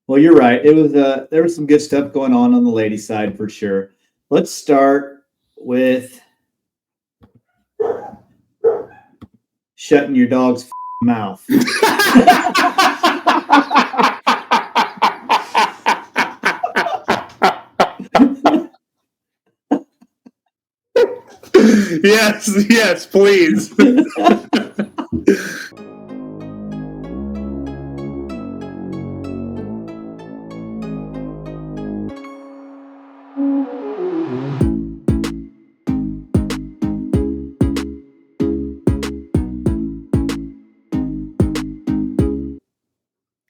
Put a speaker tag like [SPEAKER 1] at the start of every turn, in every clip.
[SPEAKER 1] Well, you're right. It was there was some good stuff going on the ladies' side for sure. Let's start with shutting your dog's mouth.
[SPEAKER 2] Yes, please.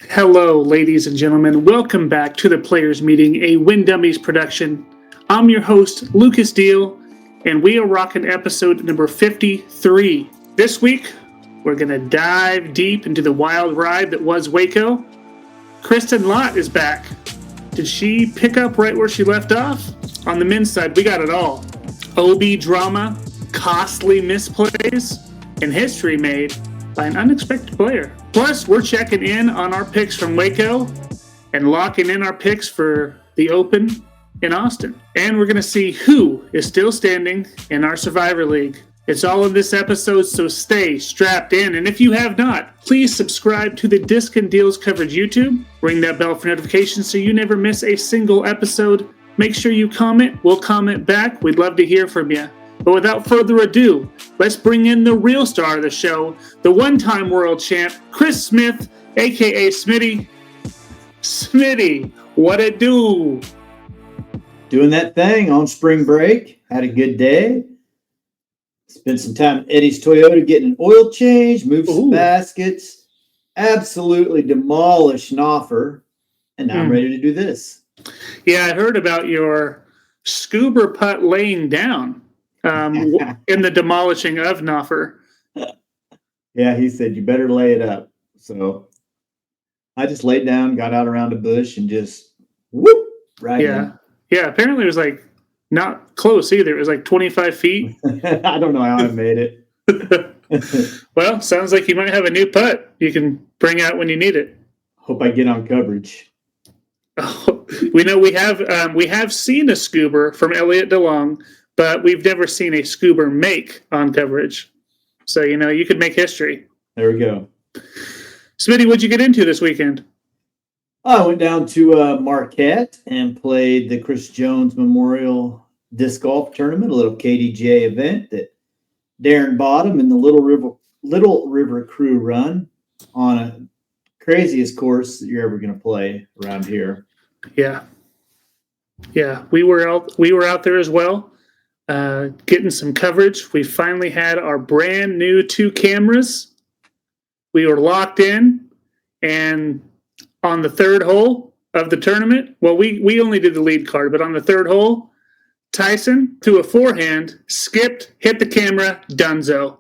[SPEAKER 2] Hello, ladies and gentlemen. Welcome back to the Players Meeting, a Win Dummies production. I'm your host, Lucas Deal, and we are rocking episode number 53. This week, we're going to dive deep into the wild ride that was Waco. Kristin Latt is back. Did she pick up right where she left off? On the men's side, we got it all. OB drama, costly misplays, and history made by an unexpected player. Plus, we're checking in on our picks from Waco and locking in our picks for the Open in Austin. And we're going to see who is still standing in our Survivor League. It's all in this episode, so stay strapped in. And if you have not, please subscribe to the Disc and Deals Coverage YouTube. Ring that bell for notifications so you never miss a single episode. Make sure you comment. We'll comment back. We'd love to hear from you. But without further ado, let's bring in the real star of the show, the one-time world champ, Chris Smith, a.k.a. Smitty. Smitty, what it do?
[SPEAKER 1] Doing that thing on spring break. Had a good day. Spent some time at Eddie's Toyota getting an oil change, moved some baskets, absolutely demolished an offer, and now I'm ready to do this.
[SPEAKER 2] Yeah, I heard about your scuba putt laying down. In the demolishing of Knopfer.
[SPEAKER 1] Yeah, he said, you better lay it up. So I just laid down, got out around a bush, and just whoop, right in.
[SPEAKER 2] Yeah, apparently it was like not close either. It was like 25 feet.
[SPEAKER 1] I don't know how I made it.
[SPEAKER 2] Well, sounds like you might have a new putt you can bring out when you need it.
[SPEAKER 1] Hope I get on coverage.
[SPEAKER 2] Oh, we know we have seen a scuba from Elliot DeLong, but we've never seen a scuba make on coverage. So, you could make history.
[SPEAKER 1] There we go.
[SPEAKER 2] Smitty, what'd you get into this weekend?
[SPEAKER 1] I went down to Marquette and played the Chris Jones Memorial Disc Golf Tournament, a little KDJ event that Darren Bottom and the Little River crew run on a craziest course that you're ever going to play around here.
[SPEAKER 2] Yeah, we were out there as well. Getting some coverage. We finally had our brand new 2 cameras. We were locked in, and on the 3rd hole of the tournament, well, we only did the lead card, but on the 3rd hole, Tyson threw a forehand, skipped, hit the camera, donezo.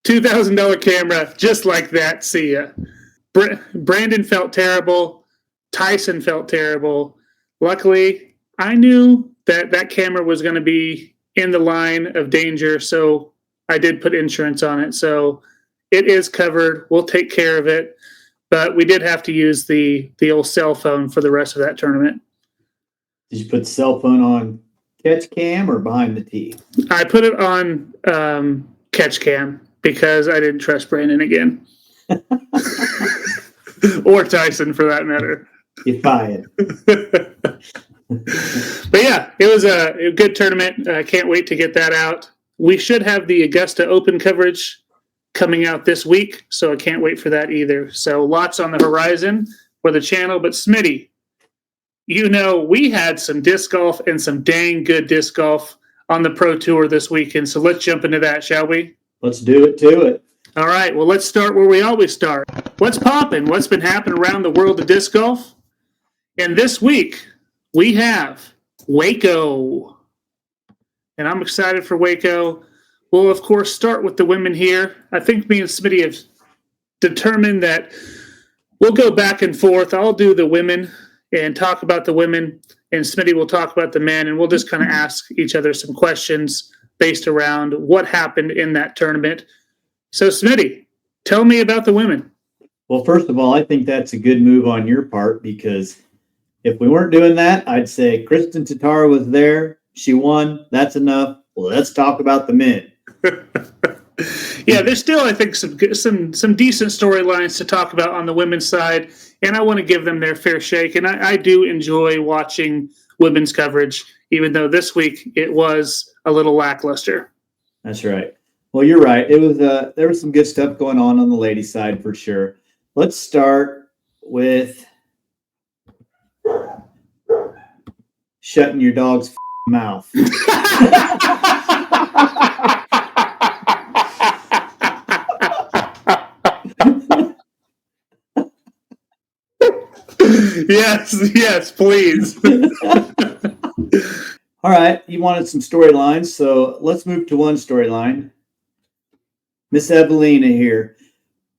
[SPEAKER 2] $2,000 camera, just like that. See ya. Brandon felt terrible. Tyson felt terrible. Luckily, I knew that camera was going to be in the line of danger, so I did put insurance on it. So it is covered. We'll take care of it. But we did have to use the old cell phone for the rest of that tournament.
[SPEAKER 1] Did you put the cell phone on catch cam or behind the tee?
[SPEAKER 2] I put it on catch cam because I didn't trust Brandon again. Or Tyson, for that matter.
[SPEAKER 1] You fired.
[SPEAKER 2] But yeah, it was a good tournament. I can't wait to get that out. We should have the Augusta Open coverage coming out this week, so I can't wait for that either. So lots on the horizon for the channel. But Smitty, we had some disc golf and some dang good disc golf on the Pro Tour this weekend. So let's jump into that, shall we?
[SPEAKER 1] Let's do it to it.
[SPEAKER 2] All right, well, let's start where we always start. What's popping? What's been happening around the world of disc golf? And this week, we have Waco. And I'm excited for Waco. We'll, of course, start with the women here. I think me and Smitty have determined that we'll go back and forth. I'll do the women and talk about the women, and Smitty will talk about the men, and we'll just kind of ask each other some questions based around what happened in that tournament. So, Smitty, tell me about the women.
[SPEAKER 1] Well, first of all, I think that's a good move on your part because if we weren't doing that, I'd say Kristin Tattar was there. She won. That's enough. Well, let's talk about the men.
[SPEAKER 2] Yeah, there's still, I think, some decent storylines to talk about on the women's side, and I want to give them their fair shake. And I do enjoy watching women's coverage, even though this week it was a little lackluster.
[SPEAKER 1] That's right. Well, you're right. It was there was some good stuff going on the ladies' side for sure. Let's start with shutting your dog's mouth.
[SPEAKER 2] Yes, please.
[SPEAKER 1] All right, you wanted some storylines, so let's move to one storyline. Miss Evelina here.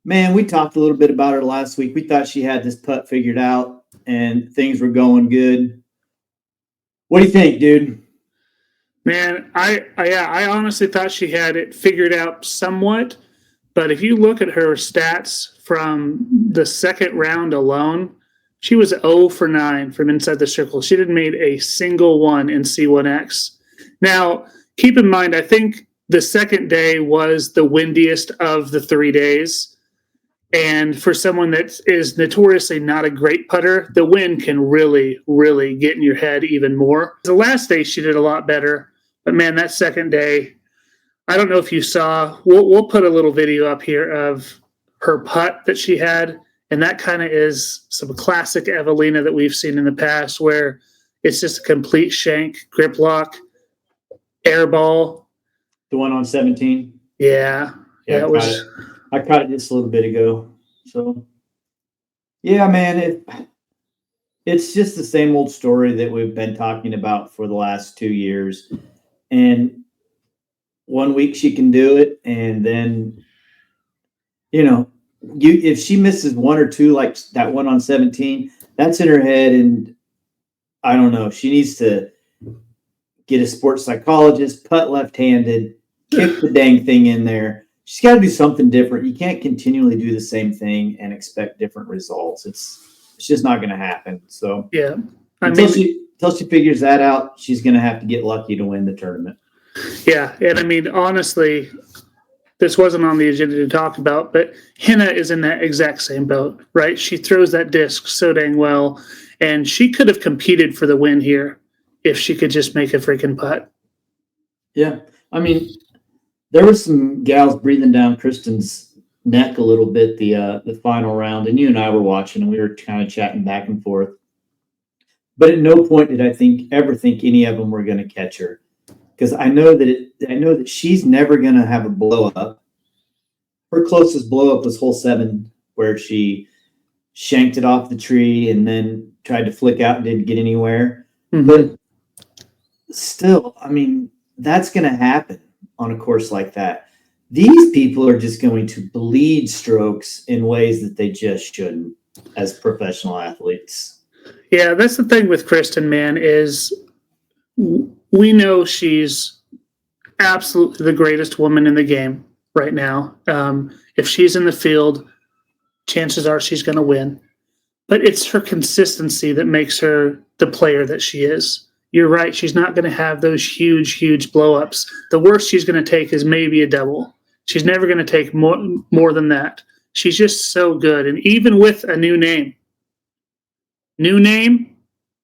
[SPEAKER 1] Man, we talked a little bit about her last week. We thought she had this putt figured out and things were going good. What do you think, dude?
[SPEAKER 2] Man, I honestly thought she had it figured out somewhat, but if you look at her stats from the second round alone, she was 0 for 9 from inside the circle. She didn't make a single one in C1X. Now, keep in mind, I think the second day was the windiest of the 3 days. And for someone that is notoriously not a great putter, the wind can really, really get in your head even more. The last day, she did a lot better. But, man, that second day, I don't know if you saw. We'll put a little video up here of her putt that she had. And that kind of is some classic Evelina that we've seen in the past where it's just a complete shank, grip lock, air ball.
[SPEAKER 1] The one on 17?
[SPEAKER 2] Yeah.
[SPEAKER 1] I caught it just a little bit ago. So, yeah, man, it's just the same old story that we've been talking about for the last 2 years. And 1 week she can do it, and then, if she misses one or two, like that one on 17, that's in her head, and I don't know. She needs to get a sports psychologist, putt left-handed, kick the dang thing in there. She's got to do something different. You can't continually do the same thing and expect different results. It's just not going to happen. So
[SPEAKER 2] yeah,
[SPEAKER 1] until she figures that out, she's going to have to get lucky to win the tournament.
[SPEAKER 2] Yeah, and I mean, honestly, this wasn't on the agenda to talk about, but Henna is in that exact same boat, right? She throws that disc so dang well, and she could have competed for the win here if she could just make a freaking putt.
[SPEAKER 1] Yeah, I mean, there were some gals breathing down Kristin's neck a little bit the final round, and you and I were watching, and we were kind of chatting back and forth. But at no point did I ever think any of them were going to catch her, because I know that she's never going to have a blow up. Her closest blow up was hole 7, where she shanked it off the tree and then tried to flick out and didn't get anywhere. Mm-hmm. But still, I mean, that's going to happen on a course like that. These people are just going to bleed strokes in ways that they just shouldn't as professional athletes.
[SPEAKER 2] Yeah, that's the thing with Kristin, man, is we know she's absolutely the greatest woman in the game right now. If she's in the field, chances are she's going to win. But it's her consistency that makes her the player that she is. You're right. She's not going to have those huge, huge blow-ups. The worst she's going to take is maybe a double. She's never going to take more than that. She's just so good. And even with a new name,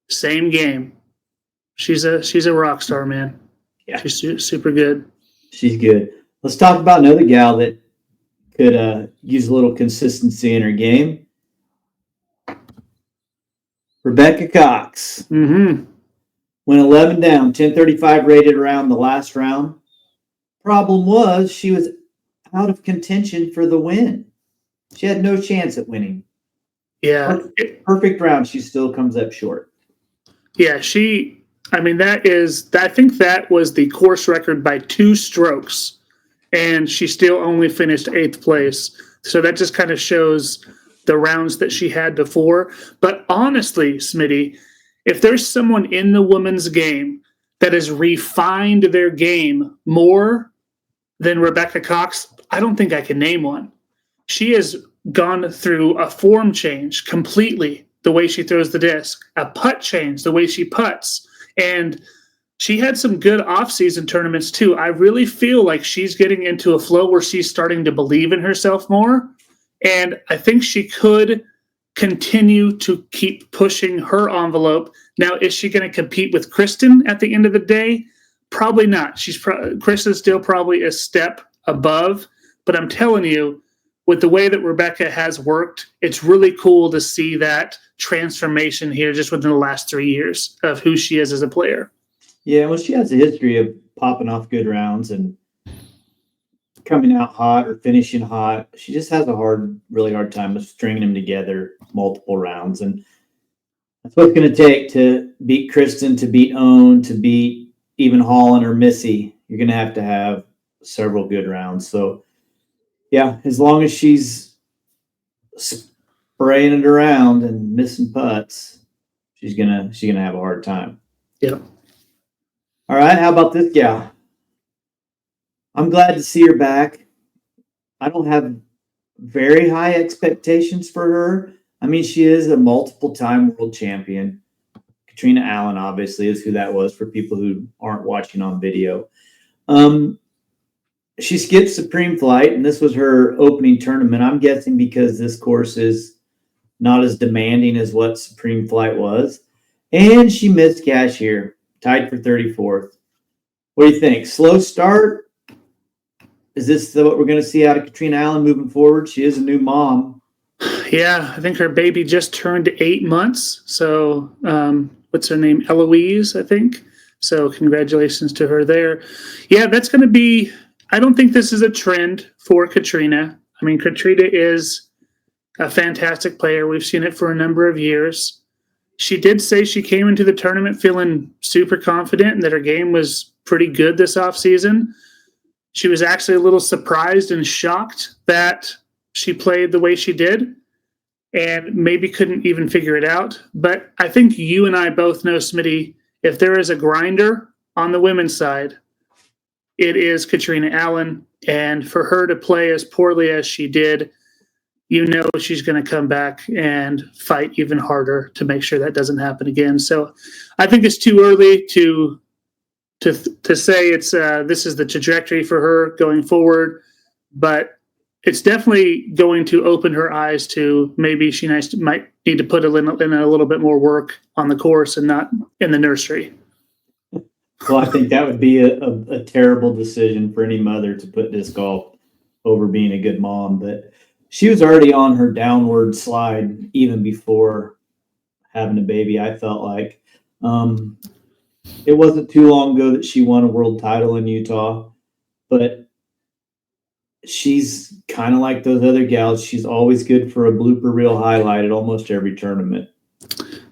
[SPEAKER 2] same game. She's a rock star, man. Yeah. She's super good.
[SPEAKER 1] She's good. Let's talk about another gal that could use a little consistency in her game. Rebecca Cox.
[SPEAKER 2] Mm-hmm.
[SPEAKER 1] Went 11 down, 1035 rated around the last round. Problem was she was out of contention for the win. She had no chance at winning.
[SPEAKER 2] Yeah.
[SPEAKER 1] Perfect round. She still comes up short.
[SPEAKER 2] Yeah, I think that was the course record by 2 strokes, and she still only finished 8th place. So that just kind of shows the rounds that she had before. But honestly, Smitty, if there's someone in the women's game that has refined their game more than Rebecca Cox, I don't think I can name one. She has gone through a form change completely, the way she throws the disc, a putt change, the way she putts. And she had some good off-season tournaments too. I really feel like she's getting into a flow where she's starting to believe in herself more. And I think she could continue to keep pushing her envelope. Now, is she going to compete with Kristin at the end of the day? Probably not. Kristin's still probably a step above. But I'm telling you, with the way that Rebecca has worked, it's really cool to see that transformation here just within the last 3 years of who she is as a player.
[SPEAKER 1] Yeah, well, she has a history of popping off good rounds and coming out hot or finishing hot. She just has a really hard time of stringing them together multiple rounds. And that's what it's going to take to beat Kristin, to beat Owen, to beat even Holland or Missy. You're going to have several good rounds. So, yeah, as long as she's spraying it around and missing putts, she's gonna have a hard time.
[SPEAKER 2] Yeah.
[SPEAKER 1] All right, how about this gal? I'm glad to see her back. I don't have very high expectations for her. I mean, she is a multiple-time world champion. Katrina Allen, obviously, is who that was for people who aren't watching on video. She skipped Supreme Flight, and this was her opening tournament. I'm guessing because this course is not as demanding as what Supreme Flight was. And she missed cash here, tied for 34th. What do you think? Slow start? Is this what we're going to see out of Katrina Allen moving forward? She is a new mom.
[SPEAKER 2] Yeah, I think her baby just turned 8 months. So what's her name? Eloise, I think. So congratulations to her there. Yeah, that's going to be... I don't think this is a trend for Katrina. I mean, Katrina is a fantastic player. We've seen it for a number of years. She did say she came into the tournament feeling super confident and that her game was pretty good this offseason. She was actually a little surprised and shocked that she played the way she did and maybe couldn't even figure it out. But I think you and I both know, Smitty, if there is a grinder on the women's side, it is Katrina Allen. And for her to play as poorly as she did, you know she's going to come back and fight even harder to make sure that doesn't happen again. So I think it's too early to say it's this is the trajectory for her going forward, but it's definitely going to open her eyes to maybe she might need to put in a little bit more work on the course and not in the nursery.
[SPEAKER 1] Well, I think that would be a terrible decision for any mother to put disc golf over being a good mom. But she was already on her downward slide even before having a baby. I felt like it wasn't too long ago that she won a world title in Utah, but she's kind of like those other gals. She's always good for a blooper reel highlight at almost every tournament.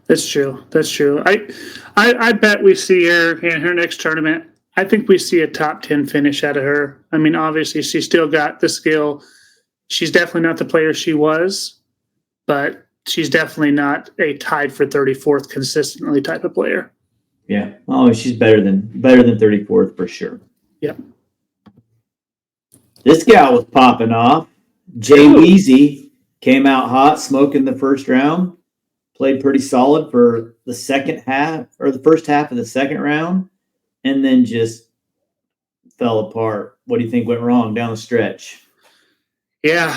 [SPEAKER 2] That's true. That's true. I bet we see her in her next tournament. I think we see a top 10 finish out of her. I mean, obviously, she's still got the skill. She's definitely not the player she was, but she's definitely not a tied for 34th consistently type of player.
[SPEAKER 1] Yeah. Oh, she's better than 34th for sure.
[SPEAKER 2] Yep.
[SPEAKER 1] This gal was popping off. Jay Weezy came out hot, smoking the first round. Played pretty solid for the second half or the first half of the second round, and then just fell apart. What do you think went wrong down the stretch?
[SPEAKER 2] Yeah,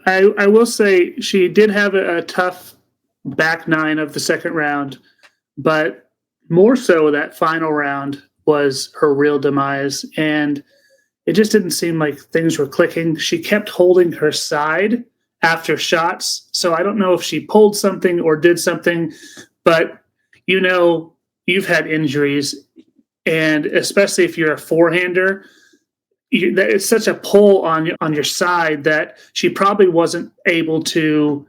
[SPEAKER 2] I will say she did have a tough back nine of the second round, but more so that final round was her real demise, and it just didn't seem like things were clicking. She kept holding her side after shots. So I don't know if she pulled something or did something, but you know, you've had injuries, and especially if you're a forehander, it's such a pull on your side that she probably wasn't able to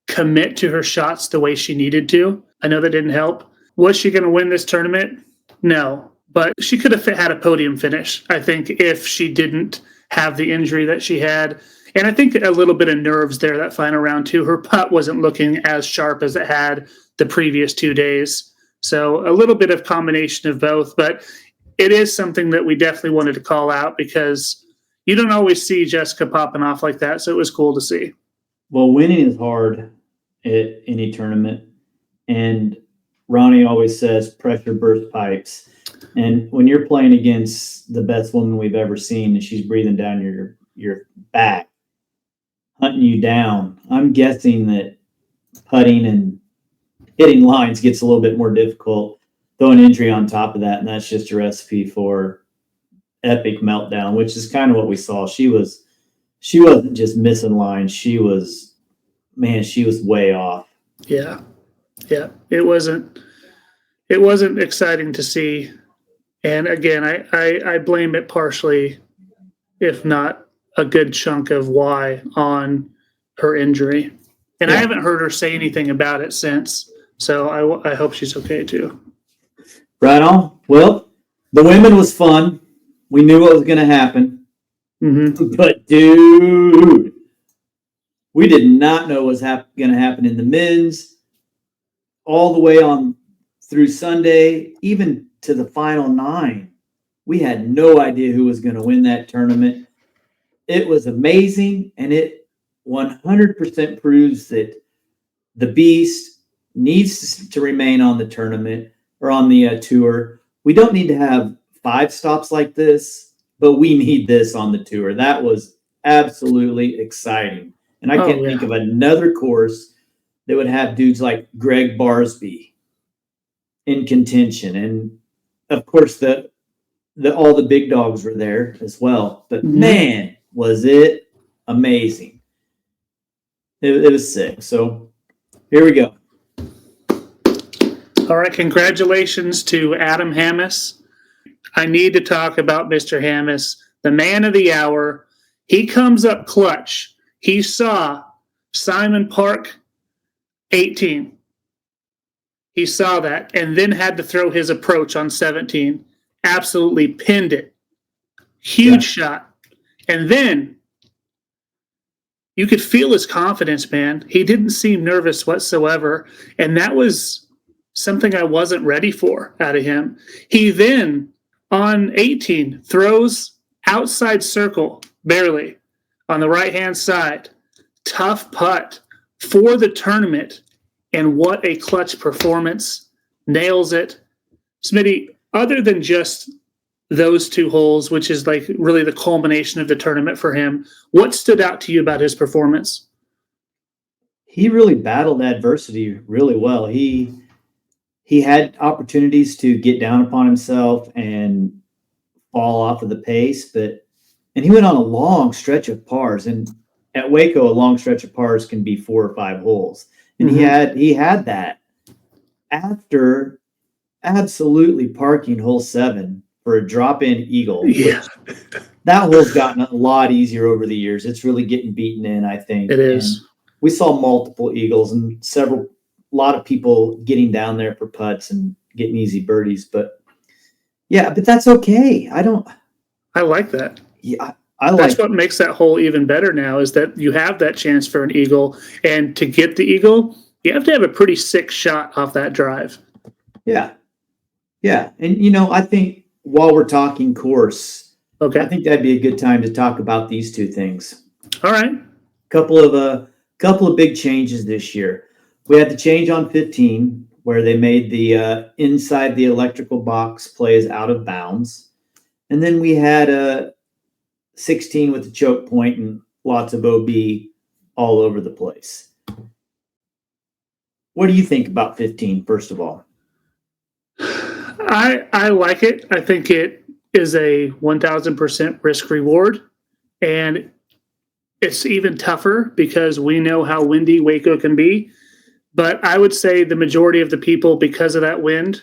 [SPEAKER 2] commit to her shots the way she needed to. I know that didn't help. Was she going to win this tournament? No, but she could have had a podium finish, I think, if she didn't have the injury that she had. And I think a little bit of nerves there that final round too. Her putt wasn't looking as sharp as it had the previous 2 days. So a little bit of combination of both, but it is something that we definitely wanted to call out because you don't always see Jessica popping off like that. So it was cool to see.
[SPEAKER 1] Well, winning is hard at any tournament. And Ronnie always says pressure burst pipes. And when you're playing against the best woman we've ever seen and she's breathing down your back, hunting you down, I'm guessing that putting and hitting lines gets a little bit more difficult. Throw an injury on top of that, and that's just a recipe for epic meltdown, which is kind of what we saw. She wasn't just missing lines. She was way off.
[SPEAKER 2] Yeah. Yeah. It wasn't exciting to see. And again, I blame it partially, if not a good chunk of why, on her injury. And I haven't heard her say anything about it since. So I hope she's okay too.
[SPEAKER 1] Right on. Well, the women was fun. We knew what was going to happen.
[SPEAKER 2] Mm-hmm.
[SPEAKER 1] But, dude, we did not know what was going to happen in the men's all the way on through Sunday, even to the final 9. We had no idea who was going to win that tournament. It was amazing, and it 100% proves that the Beast needs to remain on the tournament or on the tour. We don't need to have 5 stops like this, but we need this on the tour. That was absolutely exciting. And I can't think of another course that would have dudes like Greg Barsby in contention. And of course, all the big dogs were there as well. But man, was it amazing. It was sick. So here we go.
[SPEAKER 2] All right. Congratulations to Adam Hammes. I need to talk about Mr. Hammes, the man of the hour. He comes up clutch. He saw Simon Park 18. He saw that and then had to throw his approach on 17. Absolutely pinned it. Huge shot. And then you could feel his confidence, man. He didn't seem nervous whatsoever. And that was something I wasn't ready for out of him. He then, on 18, throws outside circle, barely, on the right-hand side. Tough putt for the tournament. And what a clutch performance. Nails it. Smitty, other than just those 2 holes, which is like really the culmination of the tournament for him, what stood out to you about his performance?
[SPEAKER 1] He really battled adversity really well. He had opportunities to get down upon himself and fall off of the pace, and he went on a long stretch of pars. And at Waco, a long stretch of pars can be 4 or 5 holes. And he had that after absolutely parking hole 7 for a drop-in eagle.
[SPEAKER 2] Yeah.
[SPEAKER 1] That hole's gotten a lot easier over the years. It's really getting beaten in, I think.
[SPEAKER 2] It is.
[SPEAKER 1] And we saw multiple eagles and a lot of people getting down there for putts and getting easy birdies. But that's okay.
[SPEAKER 2] I like that.
[SPEAKER 1] Yeah.
[SPEAKER 2] That's what makes that hole even better now, is that you have that chance for an eagle. And to get the eagle, you have to have a pretty sick shot off that drive.
[SPEAKER 1] Yeah. Yeah. And, I think while we're talking course, I think that'd be a good time to talk about these 2 things.
[SPEAKER 2] All right.
[SPEAKER 1] Couple of big changes this year. We had the change on 15 where they made the inside the electrical box plays out of bounds. And then we had a 16 with the choke point and lots of OB all over the place. What do you think about 15, first of all?
[SPEAKER 2] I like it. I think it is a 1,000% risk reward. And it's even tougher because we know how windy Waco can be. But I would say the majority of the people, because of that wind,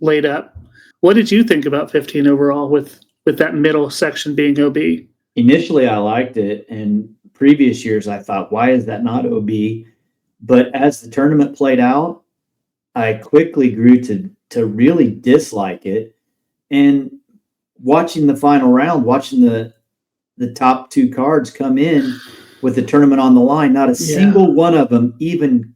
[SPEAKER 2] laid up. What did you think about 15 overall with that middle section being OB?
[SPEAKER 1] Initially, I liked it. And previous years, I thought, why is that not OB? But as the tournament played out, I quickly grew to really dislike it. And watching the final round, watching the top 2 cards come in with the tournament on the line, not a single one of them even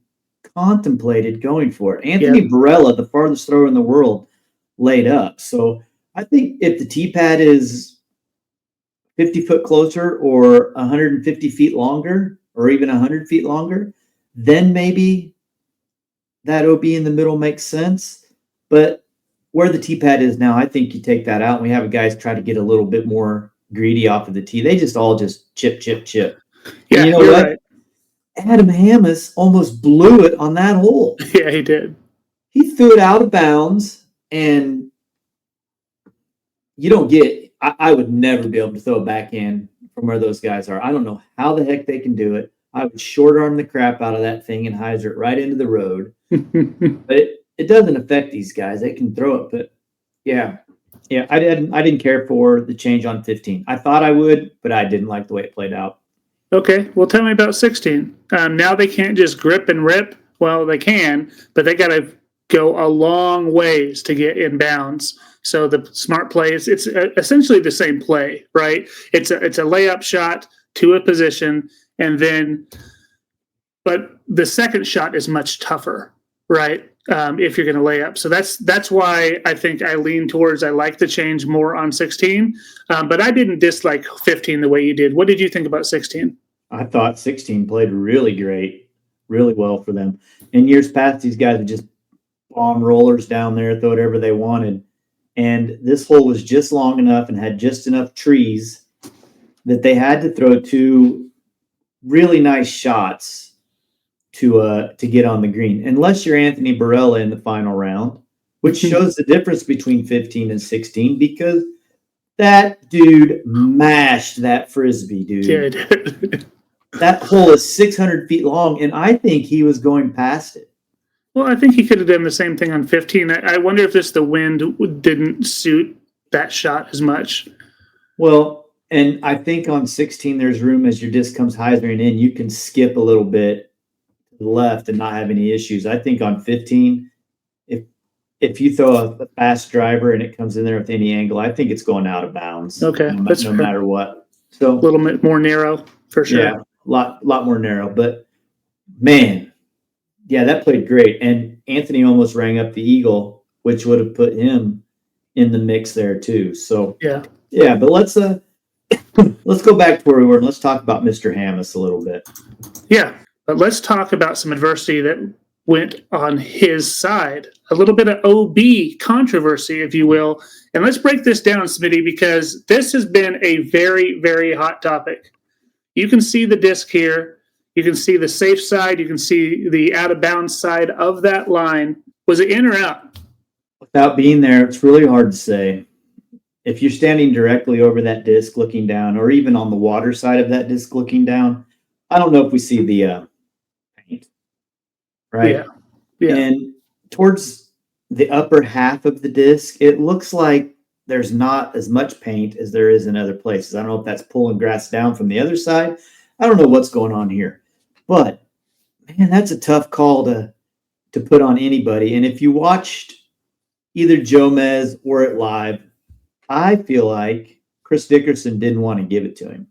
[SPEAKER 1] contemplated going for it. Anthony Barella, the farthest thrower in the world, laid up. So I think if the tee pad is 50 foot closer or 150 feet longer or even 100 feet longer, then maybe that OB in the middle makes sense. But where the tee pad is now, I think you take that out and we have guys try to get a little bit more greedy off of the tee. They just all just chip.
[SPEAKER 2] Yeah,
[SPEAKER 1] And you know
[SPEAKER 2] you're
[SPEAKER 1] what?
[SPEAKER 2] right.
[SPEAKER 1] Adam Hammis almost blew it on that hole.
[SPEAKER 2] Yeah, he did.
[SPEAKER 1] He threw it out of bounds, and you don't get. I would never be able to throw a backhand from where those guys are. I don't know how the heck they can do it. I would short arm the crap out of that thing and hyzer it right into the road. But it doesn't affect these guys. They can throw it, but yeah, I didn't care for the change on 15. I thought I would, but I didn't like the way it played out.
[SPEAKER 2] Okay, well, tell me about 16. Now they can't just grip and rip. Well, they can, but they got to go a long ways to get in bounds. So the smart play it's essentially the same play, right? It's a layup shot to a position, and then, but the second shot is much tougher, right? If you're going to lay up. So that's why I think I lean towards I like the change more on 16. But I didn't dislike 15 the way you did. What did you think about 16?
[SPEAKER 1] I thought 16 played really great, really well for them. In years past, these guys would just bomb rollers down there, throw whatever they wanted. And this hole was just long enough and had just enough trees that they had to throw two really nice shots to get on the green, unless you're Anthony Barella in the final round, which shows the difference between 15 and 16 because that dude mashed that Frisbee, dude.
[SPEAKER 2] Yeah, I did.
[SPEAKER 1] That hole is 600 feet long, and I think he was going past it.
[SPEAKER 2] Well, I think he could have done the same thing on 15. I wonder if the wind didn't suit that shot as much.
[SPEAKER 1] Well, and I think on 16, there's room as your disc comes hyzering in, you can skip a little bit to the left and not have any issues. I think on 15, if you throw a fast driver and it comes in there with any angle, I think it's going out of bounds.
[SPEAKER 2] Okay,
[SPEAKER 1] no matter what. So
[SPEAKER 2] a little bit more narrow for sure.
[SPEAKER 1] Yeah, a lot more narrow. But man, yeah, that played great. And Anthony almost rang up the eagle, which would have put him in the mix there too. So
[SPEAKER 2] yeah.
[SPEAKER 1] But let's go back to where we were and let's talk about Mr. Hammis a little bit.
[SPEAKER 2] Yeah, but let's talk about some adversity that went on his side. A little bit of OB controversy, if you will. And let's break this down, Smitty, because this has been a very, very hot topic. You can see the disc here. You can see the safe side. You can see the out-of-bounds side of that line. Was it in or out?
[SPEAKER 1] Without being there, it's really hard to say. If you're standing directly over that disc looking down, or even on the water side of that disc looking down, I don't know if we see the paint. Right?
[SPEAKER 2] Yeah.
[SPEAKER 1] And towards the upper half of the disc, it looks like there's not as much paint as there is in other places. I don't know if that's pulling grass down from the other side. I don't know what's going on here. But, man, that's a tough call to put on anybody. And if you watched either Jomez or it live, I feel like Chris Dickerson didn't want to give it to him.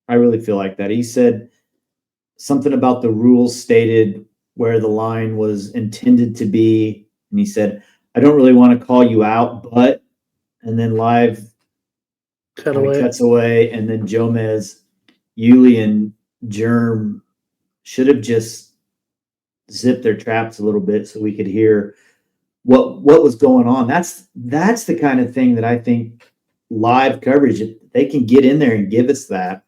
[SPEAKER 1] I really feel like that. He said something about the rules stated where the line was intended to be. And he said, I don't really want to call you out, but, and then live cuts away. And then Jomez, Yuli, and Germ should have just zipped their traps a little bit so we could hear what was going on. That's the kind of thing that I think live coverage, if they can get in there and give us that,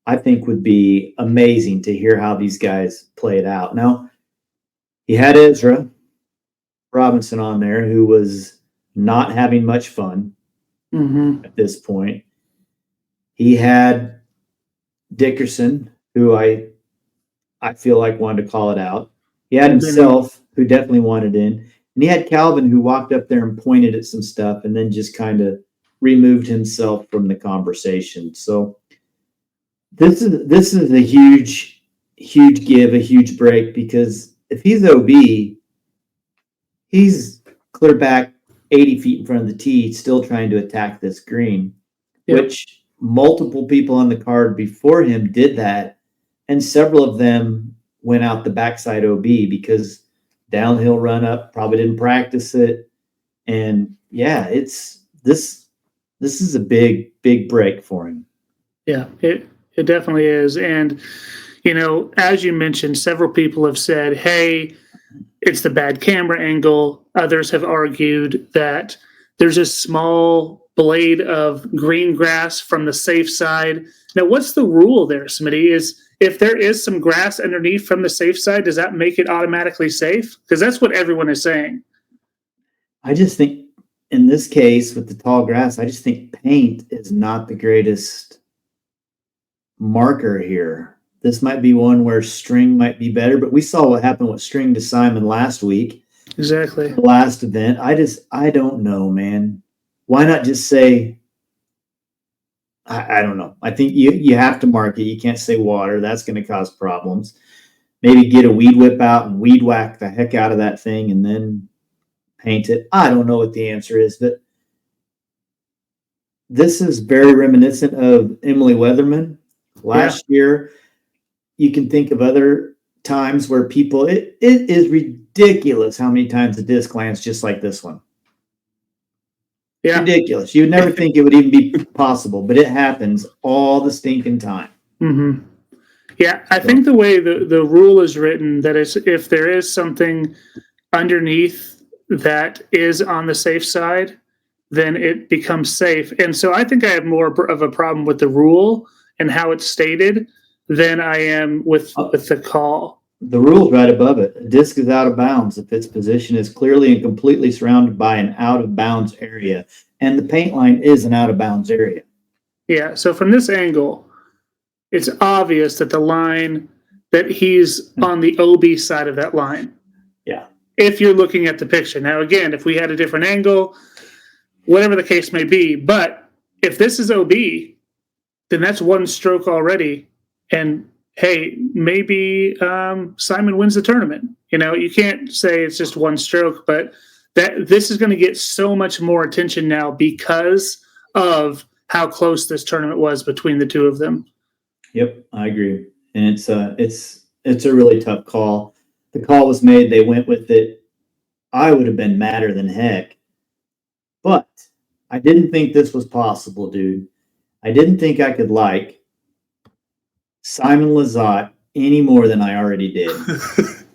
[SPEAKER 1] I think would be amazing to hear how these guys play it out. Now, he had Ezra Robinson on there, who was not having much fun at this point. He had Dickerson, who I feel like wanted to call it out. He had himself, who definitely wanted in. And he had Calvin, who walked up there and pointed at some stuff and then just kind of removed himself from the conversation. So this is a huge give, a huge break, because if he's OB, he's clear back 80 feet in front of the tee, still trying to attack this green, which multiple people on the card before him did that. And several of them went out the backside OB because downhill run up, probably didn't practice it. And yeah, this is a big break for him.
[SPEAKER 2] Yeah, it It definitely is. And, as you mentioned, several people have said, hey, it's the bad camera angle. Others have argued that there's a small blade of green grass from the safe side. Now, what's the rule there, Smitty? Is if there is some grass underneath from the safe side, does that make it automatically safe? Because that's what everyone is saying.
[SPEAKER 1] I just think in this case with the tall grass, I just think paint is not the greatest marker here. This might be one where string might be better, but we saw what happened with string to Simon last week.
[SPEAKER 2] Exactly.
[SPEAKER 1] The last event. I don't know, man. Why not just say, I don't know. I think you have to mark it. You can't say water. That's going to cause problems. Maybe get a weed whip out and weed whack the heck out of that thing and then paint it. I don't know what the answer is, but this is very reminiscent of Emily Weatherman last year. You can think of other times where people, it is ridiculous how many times the disc lands just like this one. Yeah. Ridiculous. You would never think it would even be possible, but it happens all the stinking time.
[SPEAKER 2] Mm-hmm. Yeah, I think the way the rule is written, that is, if there is something underneath that is on the safe side, then it becomes safe. And so I think I have more of a problem with the rule and how it's stated than I am with the call.
[SPEAKER 1] The rule's right above it. A disc is out of bounds if its position is clearly and completely surrounded by an out-of-bounds area. And the paint line is an out-of-bounds area.
[SPEAKER 2] Yeah, so from this angle, it's obvious that the line, that he's on the OB side of that line.
[SPEAKER 1] Yeah.
[SPEAKER 2] If you're looking at the picture. Now, again, if we had a different angle, whatever the case may be, but if this is OB, then that's one stroke already. And hey, maybe Simon wins the tournament. You can't say it's just one stroke, but that this is going to get so much more attention now because of how close this tournament was between the two of them.
[SPEAKER 1] Yep, I agree. And it's a really tough call. The call was made, they went with it. I would have been madder than heck. But I didn't think this was possible, dude. I didn't think I could like Simon Lizotte any more than I already did.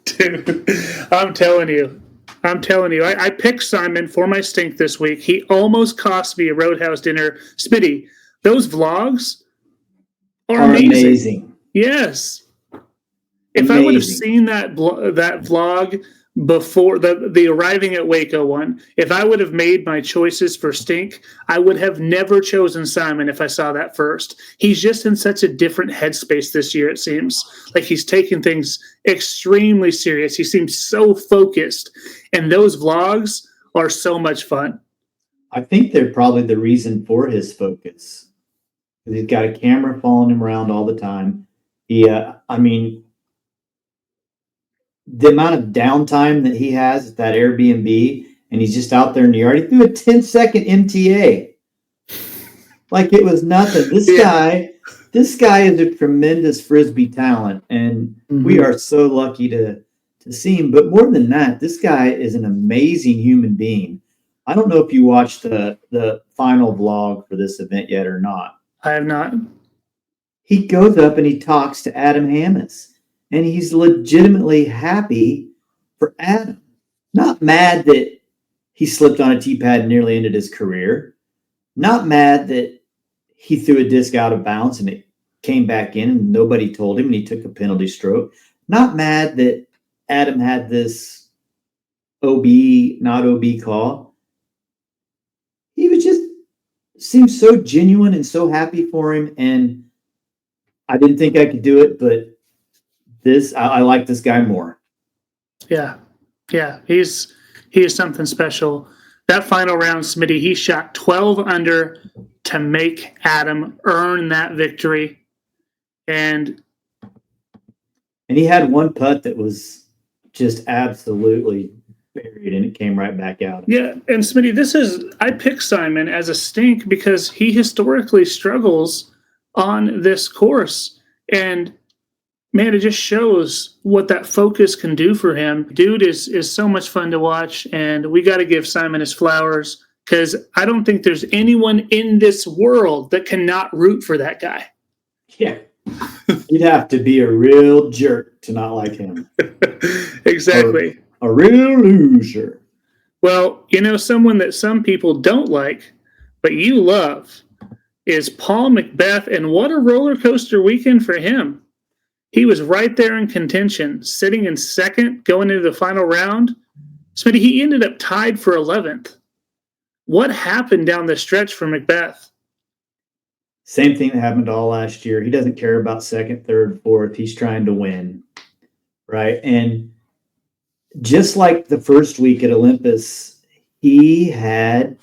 [SPEAKER 2] Dude, I'm telling you. I picked Simon for my stink this week. He almost cost me a Roadhouse dinner. Smitty, those vlogs are amazing. Yes. If I would have seen that vlog before the arriving at Waco one, if I would have made my choices for stink, I would have never chosen Simon if I saw that first. He's just in such a different headspace this year, it seems. Like he's taking things extremely serious. He seems so focused. And those vlogs are so much fun.
[SPEAKER 1] I think they're probably the reason for his focus. He's got a camera following him around all the time. The amount of downtime that he has at that Airbnb, and he's just out there in the yard. He threw a 10-second MTA. Like it was nothing. This guy is a tremendous Frisbee talent, and we are so lucky to see him. But more than that, this guy is an amazing human being. I don't know if you watched the final vlog for this event yet or not.
[SPEAKER 2] I have not.
[SPEAKER 1] He goes up and he talks to Adam Hammes. And he's legitimately happy for Adam. Not mad that he slipped on a tee pad and nearly ended his career. Not mad that he threw a disc out of bounds and it came back in and nobody told him and he took a penalty stroke. Not mad that Adam had this OB, not OB call. He was just seemed so genuine and so happy for him. And I didn't think I could do it, but I like this guy more.
[SPEAKER 2] Yeah. He is something special. That final round, Smitty, he shot 12 under to make Adam earn that victory. And
[SPEAKER 1] he had one putt that was just absolutely buried and it came right back out.
[SPEAKER 2] Yeah, and Smitty, I picked Simon as a stink because he historically struggles on this course. And man, it just shows what that focus can do for him. Dude is so much fun to watch, and we got to give Simon his flowers because I don't think there's anyone in this world that cannot root for that guy.
[SPEAKER 1] Yeah, You'd have to be a real jerk to not like him.
[SPEAKER 2] Exactly.
[SPEAKER 1] A real loser.
[SPEAKER 2] Well, someone that some people don't like, but you love, is Paul Macbeth, and what a roller coaster weekend for him. He was right there in contention, sitting in second, going into the final round. Smitty, he ended up tied for 11th. What happened down the stretch for Macbeth?
[SPEAKER 1] Same thing that happened all last year. He doesn't care about second, third, fourth. He's trying to win, right? And just like the first week at Olympus, he had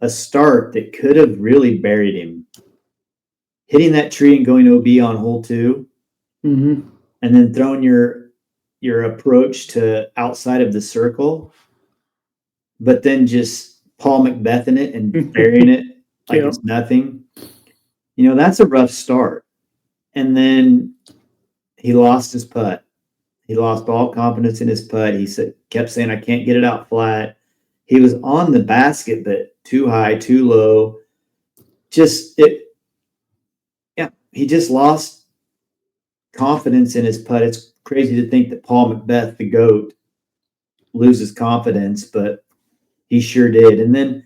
[SPEAKER 1] a start that could have really buried him. Hitting that tree and going OB on hole 2, and then throwing your approach to outside of the circle, but then just Paul Macbeth in it and burying it like it's nothing. That's a rough start. And then he lost his putt. He lost all confidence in his putt. He kept saying, I can't get it out flat. He was on the basket, but too high, too low. He just lost confidence in his putt. It's crazy to think that Paul Macbeth, the GOAT, loses confidence, but he sure did. And then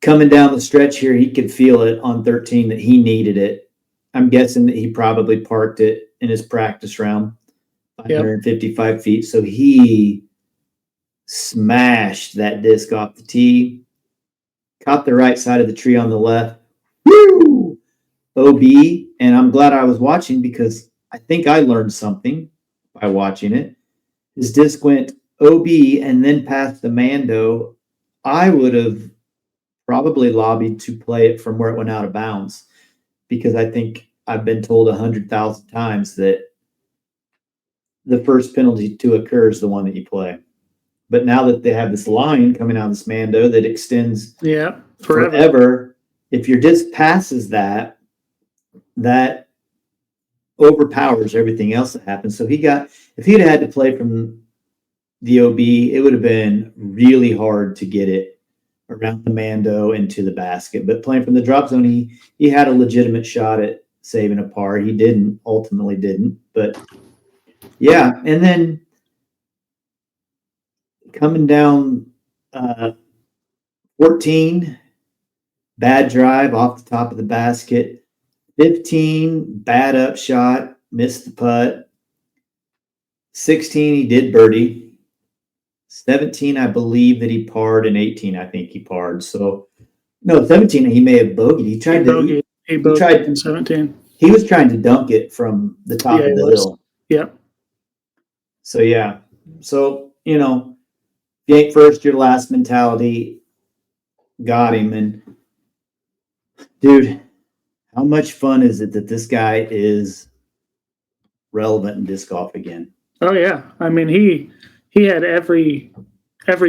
[SPEAKER 1] coming down the stretch here, he could feel it on 13 that he needed it. I'm guessing that he probably parked it in his practice round, 555 feet. So he smashed that disc off the tee, caught the right side of the tree on the left. Woo! OB. And I'm glad I was watching because I think I learned something by watching it. His disc went OB and then past the Mando. I would have probably lobbied to play it from where it went out of bounds, because I think I've been told 100,000 times that the first penalty to occur is the one that you play. But now that they have this line coming out of this Mando that extends forever, if your disc passes that overpowers everything else that happens. So if he'd had to play from the OB, it would have been really hard to get it around the Mando into the basket. But playing from the drop zone, he had a legitimate shot at saving a par. He ultimately didn't. But yeah, and then coming down 14, bad drive off the top of the basket. 15, bad up shot, missed the putt. 16, he did birdie. 17, I believe that he parred, and 18, I think he parred. So, no, 17, he may have bogeyed. He bogeyed
[SPEAKER 2] in 17.
[SPEAKER 1] He was trying to dunk it from the top of the hill.
[SPEAKER 2] Yeah.
[SPEAKER 1] So, yeah. So, if you ain't first, your last mentality got him. And, dude, how much fun is it that this guy is relevant in disc golf again?
[SPEAKER 2] Oh, yeah. I mean, he had every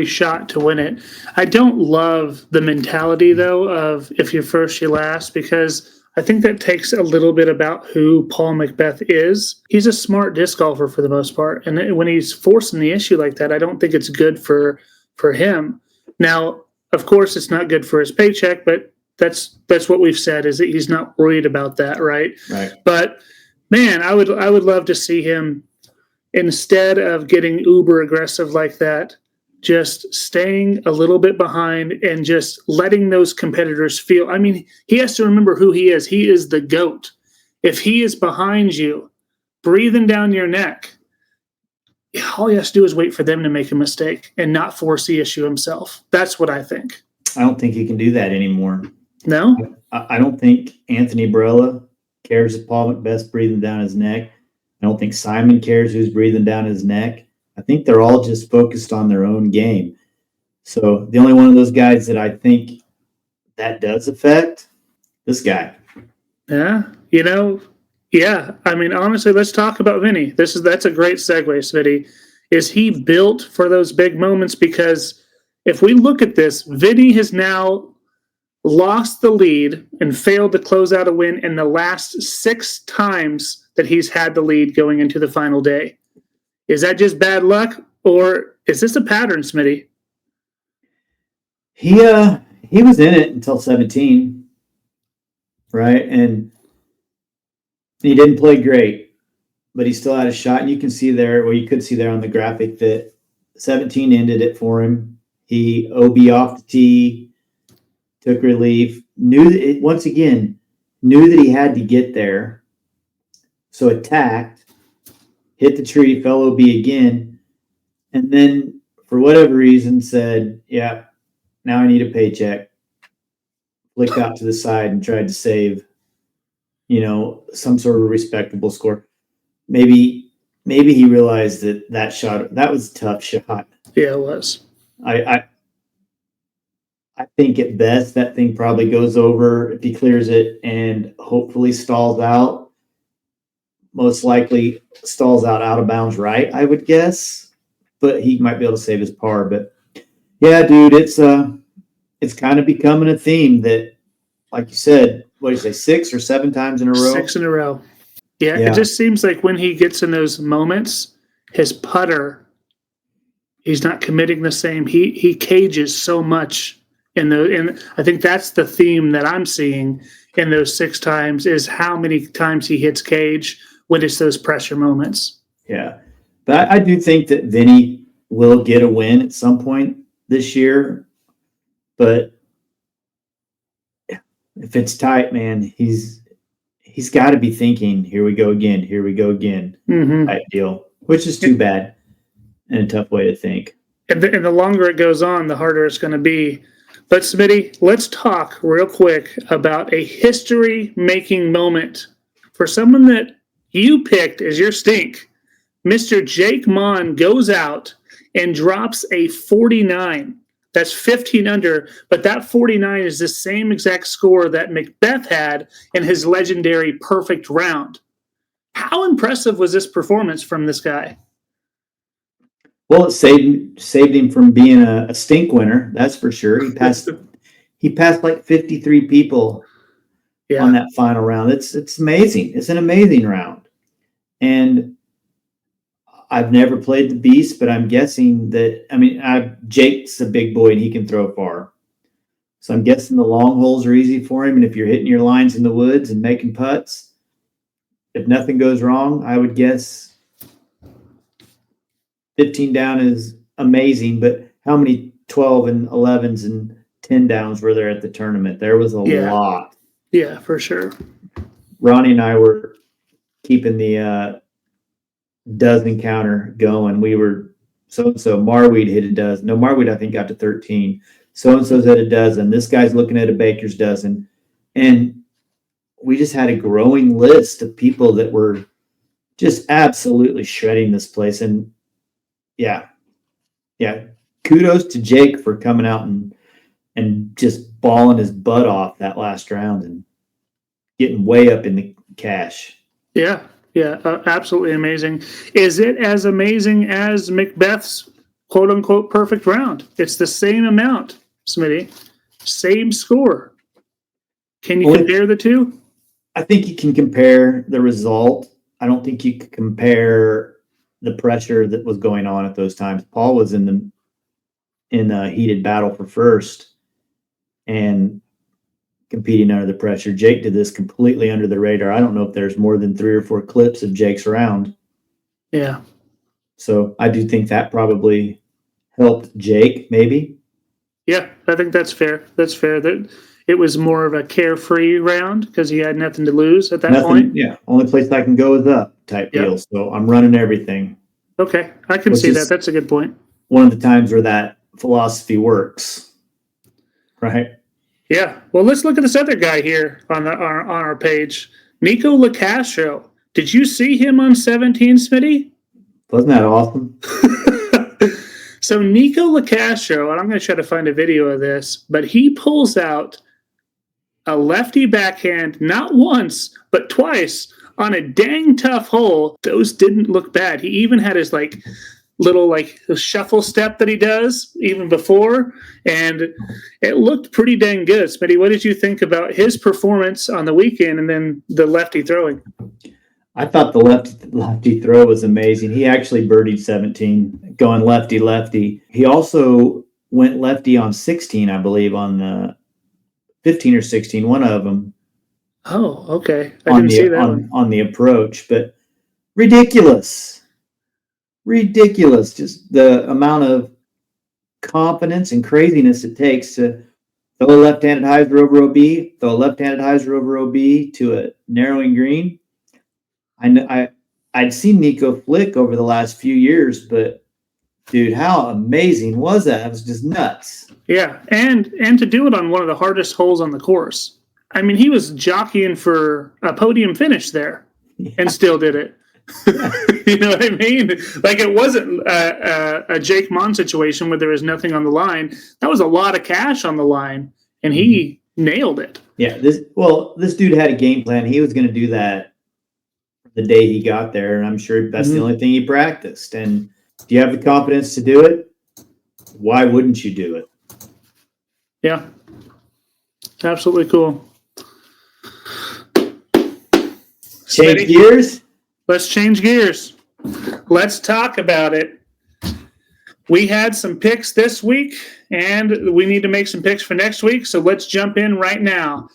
[SPEAKER 2] shot to win it. I don't love the mentality, though, of if you're first, you're last, because I think that takes a little bit about who Paul Macbeth is. He's a smart disc golfer for the most part. And when he's forcing the issue like that, I don't think it's good for him. Now, of course, it's not good for his paycheck, but that's what we've said, is that he's not worried about that, right?
[SPEAKER 1] Right.
[SPEAKER 2] But, man, I would love to see him, instead of getting uber aggressive like that, just staying a little bit behind and just letting those competitors feel. I mean, he has to remember who he is. He is the GOAT. If he is behind you, breathing down your neck, all he has to do is wait for them to make a mistake and not force the issue himself. That's what I think.
[SPEAKER 1] I don't think he can do that anymore.
[SPEAKER 2] No?
[SPEAKER 1] I don't think Anthony Barella cares if Paul Macbeth's breathing down his neck. I don't think Simon cares who's breathing down his neck. I think they're all just focused on their own game. So the only one of those guys that I think that does affect, this guy.
[SPEAKER 2] Yeah. Yeah. I mean, honestly, let's talk about Vinny. That's a great segue, Smitty. Is he built for those big moments? Because if we look at this, Vinny has now lost the lead and failed to close out a win in the last 6 times that he's had the lead going into the final day. Is that just bad luck, or is this a pattern, Smitty?
[SPEAKER 1] He was in it until 17, right? And He didn't play great, but he still had a shot. And you can see there, well, you could see there on the graphic that 17 ended it for him. He OB off the tee, took relief, knew that it, once again, knew that he had to get there. So attacked, hit the tree, fell OB again, and then for whatever reason said, yeah, now I need a paycheck. Flicked out to the side and tried to save, some sort of respectable score. Maybe he realized that shot, that was a tough shot.
[SPEAKER 2] Yeah, it was.
[SPEAKER 1] I think at best that thing probably goes over if he clears it and hopefully stalls out. Most likely stalls out of bounds right, I would guess. But he might be able to save his par. But yeah, dude, it's kind of becoming a theme that, like you said, what do you say, 6 or 7 times in a row?
[SPEAKER 2] 6 in a row. Yeah, it just seems like when he gets in those moments, his putter, he's not committing the same. He cages so much and I think that's the theme that I'm seeing in those 6 times is how many times he hits cage when it's those pressure moments.
[SPEAKER 1] Yeah. But I do think that Vinny will get a win at some point this year. But if it's tight, man, he's got to be thinking, here we go again, type deal, which is too bad and a tough way to think.
[SPEAKER 2] And the longer it goes on, the harder it's going to be. But Smitty, let's talk real quick about a history-making moment for someone that you picked as your stink. Mr. Jake Mon goes out and drops a 49. That's 15 under, but that 49 is the same exact score that Macbeth had in his legendary perfect round. How impressive was this performance from this guy?
[SPEAKER 1] Well, it saved him from being a stink winner, that's for sure. He passed like 53 people on that final round. It's amazing. It's an amazing round. And I've never played the Beast, but I'm guessing that, Jake's a big boy and he can throw far. So I'm guessing the long holes are easy for him. And if you're hitting your lines in the woods and making putts, if nothing goes wrong, I would guess 15 down is amazing. But how many 12 and 11s and 10 downs were there at the tournament? There was a lot.
[SPEAKER 2] Yeah, for sure.
[SPEAKER 1] Ronnie and I were keeping the dozen counter going. We were so-and-so. Marweed hit a dozen. No, Marweed, I think, got to 13. So-and-so's at a dozen. This guy's looking at a baker's dozen. And we just had a growing list of people that were just absolutely shredding this place. And yeah. Kudos to Jake for coming out and just balling his butt off that last round and getting way up in the cash.
[SPEAKER 2] Yeah, absolutely amazing. Is it as amazing as Macbeth's quote-unquote perfect round? It's the same amount, Smitty. Same score. Can you compare the two?
[SPEAKER 1] I think you can compare the result. I don't think you can compare the pressure that was going on at those times. Paul was in a heated battle for first and competing under the pressure. Jake did this completely under the radar. I don't know if there's more than 3 or 4 clips of Jake's round.
[SPEAKER 2] Yeah.
[SPEAKER 1] So I do think that probably helped Jake, maybe.
[SPEAKER 2] Yeah, I think that's fair. That it was more of a carefree round because he had nothing to lose at that point.
[SPEAKER 1] Yeah, only place I can go is up type deal. So I'm running everything.
[SPEAKER 2] Okay, I can see that. That's a good point.
[SPEAKER 1] One of the times where that philosophy works, right?
[SPEAKER 2] Yeah. Well, let's look at this other guy here on our page, Nico LaCastro. Did you see him on 17, Smitty?
[SPEAKER 1] Wasn't that awesome?
[SPEAKER 2] So Nico LaCastro, and I'm going to try to find a video of this, but he pulls out a lefty backhand not once, but twice on a dang tough hole. Those didn't look bad. He even had his little shuffle step that he does even before, and it looked pretty dang good. Smitty, what did you think about his performance on the weekend and then the lefty throwing?
[SPEAKER 1] I thought the lefty throw was amazing. He actually birdied 17, going lefty. He also went lefty on 16, I believe, on 15 or 16, one of them.
[SPEAKER 2] Oh, okay. I didn't see that one.
[SPEAKER 1] On the approach, but ridiculous. Just the amount of confidence and craziness it takes to throw a left-handed hyzer over OB, throw a left-handed hyzer over OB to a narrowing green. I'd seen Nico flick over the last few years, but dude, how amazing was that? It was just nuts.
[SPEAKER 2] Yeah, and to do it on one of the hardest holes on the course. I mean, he was jockeying for a podium finish there, and still did it. You know what I mean? Like, it wasn't a Jake Mon situation where there was nothing on the line. That was a lot of cash on the line, and he nailed it.
[SPEAKER 1] Yeah, this dude had a game plan. He was going to do that the day he got there, and I'm sure that's the only thing he practiced. And do you have the confidence to do it? Why wouldn't you do it?
[SPEAKER 2] Yeah, absolutely cool.
[SPEAKER 1] Change gears?
[SPEAKER 2] Let's change gears. Let's talk about it. We had some picks this week, and we need to make some picks for next week, so let's jump in right now.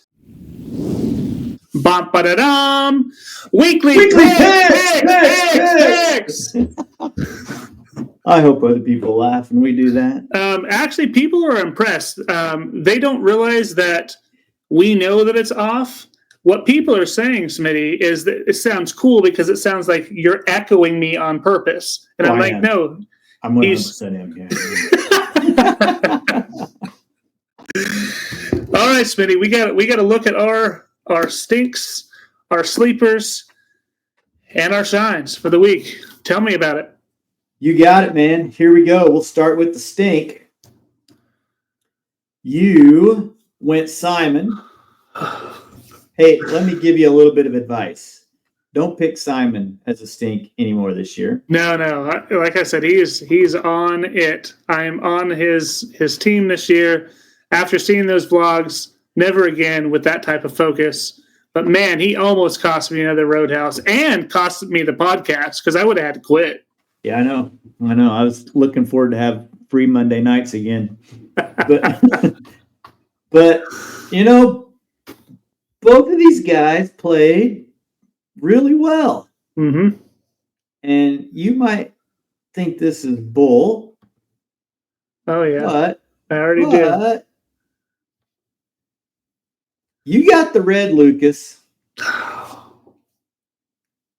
[SPEAKER 2] Bum-ba-da-dum! Weekly picks!
[SPEAKER 1] I hope other people laugh when we do that.
[SPEAKER 2] Actually, people are impressed. They don't realize that we know that it's off. What people are saying, Smitty, is that it sounds cool because it sounds like you're echoing me on purpose. And I'm like, no.
[SPEAKER 1] I'm 100% him. Yeah.
[SPEAKER 2] All right, Smitty, we got to look at our stinks, our sleepers, and our shines for the week. Tell me about it.
[SPEAKER 1] You got it, man. Here we go. We'll start with the stink. You went Simon. Hey, let me give you a little bit of advice. Don't pick Simon as a stink anymore this year.
[SPEAKER 2] No. Like I said, he's on it. I am on his team this year. After seeing those vlogs, never again with that type of focus. But man, he almost cost me another Roadhouse and cost me the podcast because I would have had to quit.
[SPEAKER 1] Yeah, I know. I was looking forward to have free Monday nights again. But you know, both of these guys played really well.
[SPEAKER 2] Mm-hmm.
[SPEAKER 1] And you might think this is bull.
[SPEAKER 2] Oh, yeah.
[SPEAKER 1] But
[SPEAKER 2] I already did.
[SPEAKER 1] You got the red, Lucas.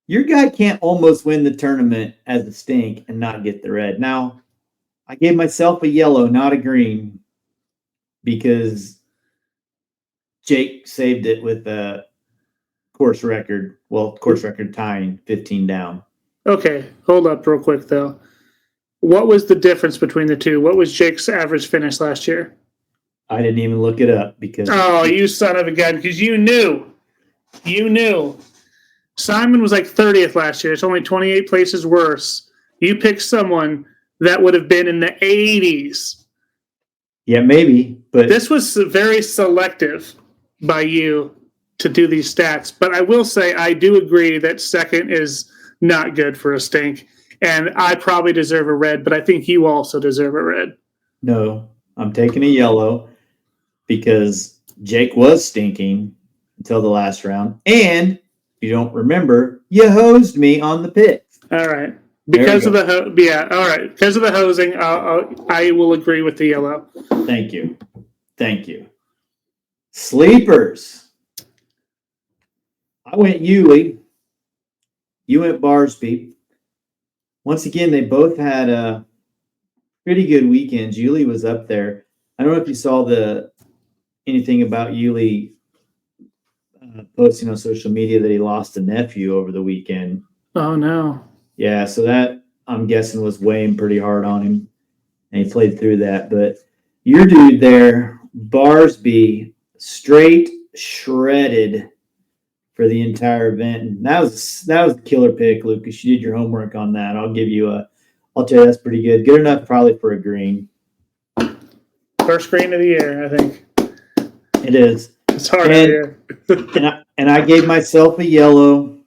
[SPEAKER 1] Your guy can't almost win the tournament as a stink and not get the red. Now, I gave myself a yellow, not a green, because Jake saved it with a course record tying 15 down.
[SPEAKER 2] Okay, hold up real quick, though. What was the difference between the two? What was Jake's average finish last year?
[SPEAKER 1] I didn't even look it up because...
[SPEAKER 2] Oh, you son of a gun, because you knew. You knew. Simon was like 30th last year. It's only 28 places worse. You picked someone that would have been in the 80s.
[SPEAKER 1] Yeah, maybe, but...
[SPEAKER 2] This was very selective by you to do these stats. But I will say I do agree that second is not good for a stink. And I probably deserve a red, but I think you also deserve a red.
[SPEAKER 1] No, I'm taking a yellow because Jake was stinking until the last round. And if you don't remember, you hosed me on the pick.
[SPEAKER 2] All right. Because of the all right. Because of the hosing, I will agree with the yellow.
[SPEAKER 1] Thank you. Sleepers. I went Yulee. You went Barsby. Once again, they both had pretty good weekends. Yulee was up there. I don't know if you saw anything about Yulee posting on social media that he lost a nephew over the weekend.
[SPEAKER 2] Oh, no.
[SPEAKER 1] Yeah, so that, I'm guessing, was weighing pretty hard on him, and he played through that. But your dude there, Barsby, straight shredded for the entire event. And that was a killer pick, Lucas. You did your homework on that. I'll tell you that's pretty good. Good enough probably for a green.
[SPEAKER 2] First green of the year, I think.
[SPEAKER 1] It is.
[SPEAKER 2] It's hard out here.
[SPEAKER 1] and I gave myself a yellow.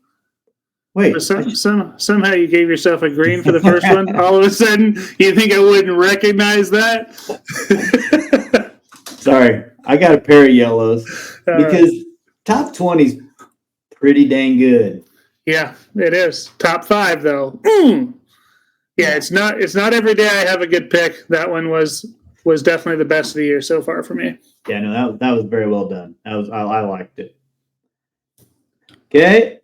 [SPEAKER 1] Wait.
[SPEAKER 2] Somehow you gave yourself a green for the first one. All of a sudden, you think I wouldn't recognize that?
[SPEAKER 1] Sorry. I got a pair of yellows because top 20's pretty dang good.
[SPEAKER 2] Yeah, it is. Top 5 though. Yeah, it's not every day I have a good pick. That one was definitely the best of the year so far for me.
[SPEAKER 1] Yeah, no, that was very well done. I liked it. Okay,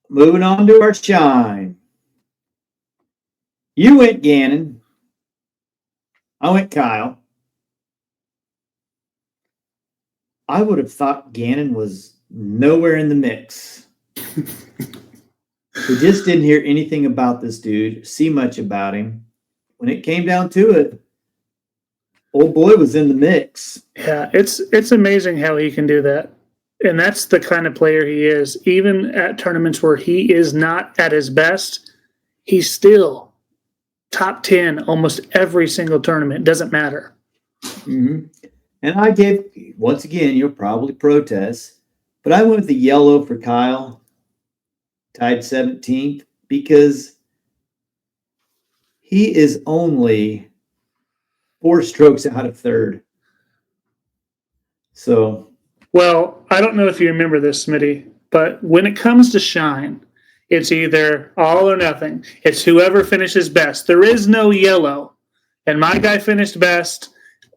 [SPEAKER 1] moving on to our shine. You went Gannon. I went Kyle. I would have thought Gannon was nowhere in the mix. We just didn't hear anything about this dude, see much about him. When it came down to it, old boy was in the mix.
[SPEAKER 2] Yeah, it's amazing how he can do that. And that's the kind of player he is. Even at tournaments where he is not at his best, he's still top 10 almost every single tournament. Doesn't matter.
[SPEAKER 1] Mm-hmm. And I gave, once again, you'll probably protest, but I went with the yellow for Kyle, tied 17th, because he is only 4 strokes out of third. So.
[SPEAKER 2] Well, I don't know if you remember this, Smitty, but when it comes to shine, it's either all or nothing. It's whoever finishes best. There is no yellow. And my guy finished best.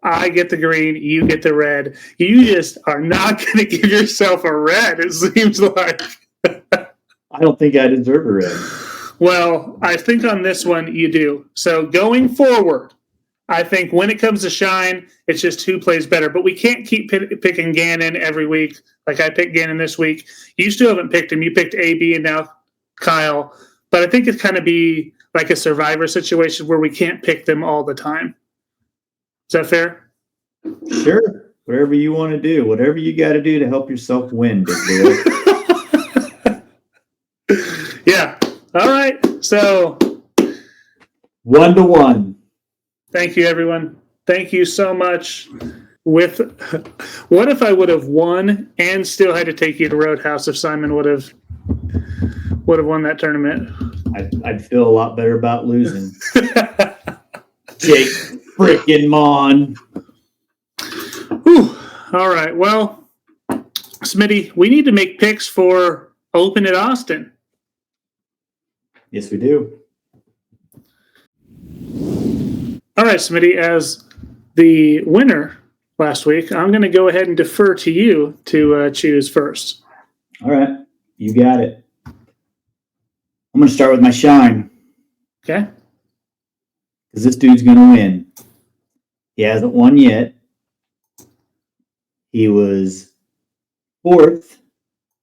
[SPEAKER 2] I get the green, you get the red. You just are not going to give yourself a red, it seems like.
[SPEAKER 1] I don't think I deserve a red.
[SPEAKER 2] Well, I think on this one you do. So going forward, I think when it comes to shine, it's just who plays better. But we can't keep picking Gannon every week. Like I picked Gannon this week. You still haven't picked him. You picked AB and now Kyle. But I think it's kind of be like a survivor situation where we can't pick them all the time. Is that fair?
[SPEAKER 1] Sure. Whatever you want to do. Whatever you got to do to help yourself win, big boy.
[SPEAKER 2] Yeah. All right. So
[SPEAKER 1] 1-1.
[SPEAKER 2] Thank you, everyone. Thank you so much. What if I would have won and still had to take you to Roadhouse if Simon would have won that tournament?
[SPEAKER 1] I'd feel a lot better about losing. Jake freaking Mon.
[SPEAKER 2] Whew. All right. Well, Smitty, we need to make picks for Open at Austin.
[SPEAKER 1] Yes, we do.
[SPEAKER 2] All right, Smitty, as the winner last week, I'm going to go ahead and defer to you to choose first.
[SPEAKER 1] All right. You got it. I'm going to start with my shine.
[SPEAKER 2] Okay.
[SPEAKER 1] Because this dude's going to win. He hasn't won yet. He was 4th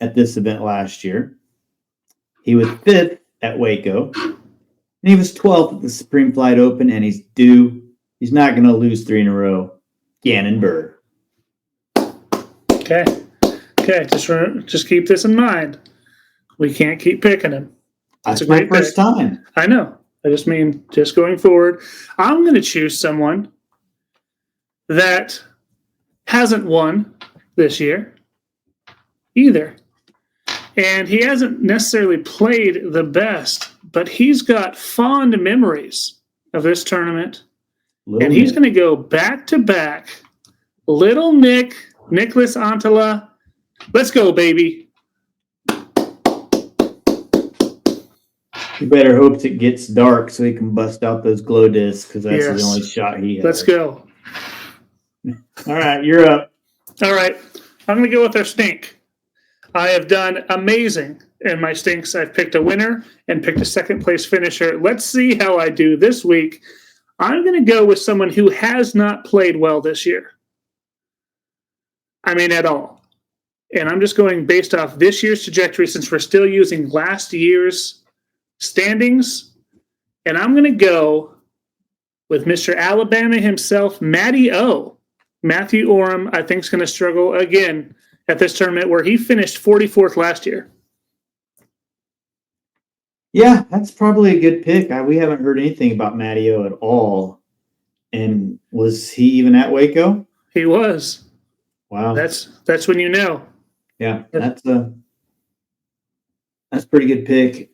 [SPEAKER 1] at this event last year. He was 5th at Waco. And he was 12th at the Supreme Flight Open, and he's due. He's not going to lose 3 in a row. Gannon Burr.
[SPEAKER 2] Okay. Just keep this in mind. We can't keep picking him.
[SPEAKER 1] That's my first time.
[SPEAKER 2] I know. I just mean just going forward. I'm going to choose someone that hasn't won this year either. And he hasn't necessarily played the best, but he's got fond memories of this tournament. And he's going to go back-to-back. Little Nicholas Antala. Let's go, baby.
[SPEAKER 1] You better hope it gets dark so he can bust out those glow discs because that's the only shot he has.
[SPEAKER 2] Let's go.
[SPEAKER 1] All right, you're up.
[SPEAKER 2] All right. I'm going to go with our stink. I have done amazing in my stinks. I've picked a winner and picked a second-place finisher. Let's see how I do this week. I'm going to go with someone who has not played well this year. I mean, at all. And I'm just going based off this year's trajectory since we're still using last year's standings. And I'm going to go with Mr. Alabama himself, Matty O. Matthew Oram, I think, is going to struggle again at this tournament where he finished 44th last year.
[SPEAKER 1] Yeah, that's probably a good pick. We haven't heard anything about Matty O at all. And was he even at Waco?
[SPEAKER 2] He was.
[SPEAKER 1] Wow.
[SPEAKER 2] That's when you know.
[SPEAKER 1] Yeah, that's a pretty good pick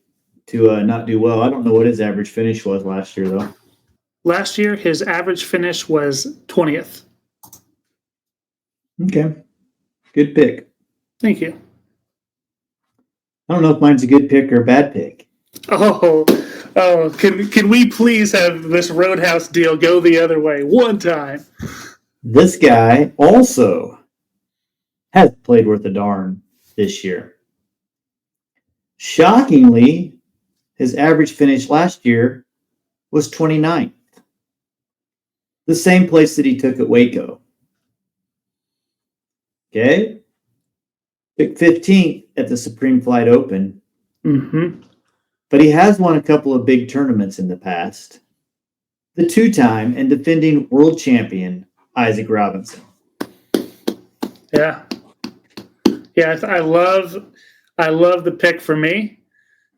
[SPEAKER 1] to not do well. I don't know what his average finish was last year, though.
[SPEAKER 2] Last year, his average finish was 20th.
[SPEAKER 1] Okay. Good pick.
[SPEAKER 2] Thank you.
[SPEAKER 1] I don't know if mine's a good pick or a bad pick.
[SPEAKER 2] Oh, can we please have this Roadhouse deal go the other way one time?
[SPEAKER 1] This guy also has played worth a darn this year. Shockingly, his average finish last year was 29th. The same place that he took at Waco. Okay? Picked 15th at the Supreme Flight Open.
[SPEAKER 2] Mm-hmm.
[SPEAKER 1] But he has won a couple of big tournaments in the past. The two-time and defending world champion, Isaac Robinson.
[SPEAKER 2] Yeah. Yeah, I love the pick for me.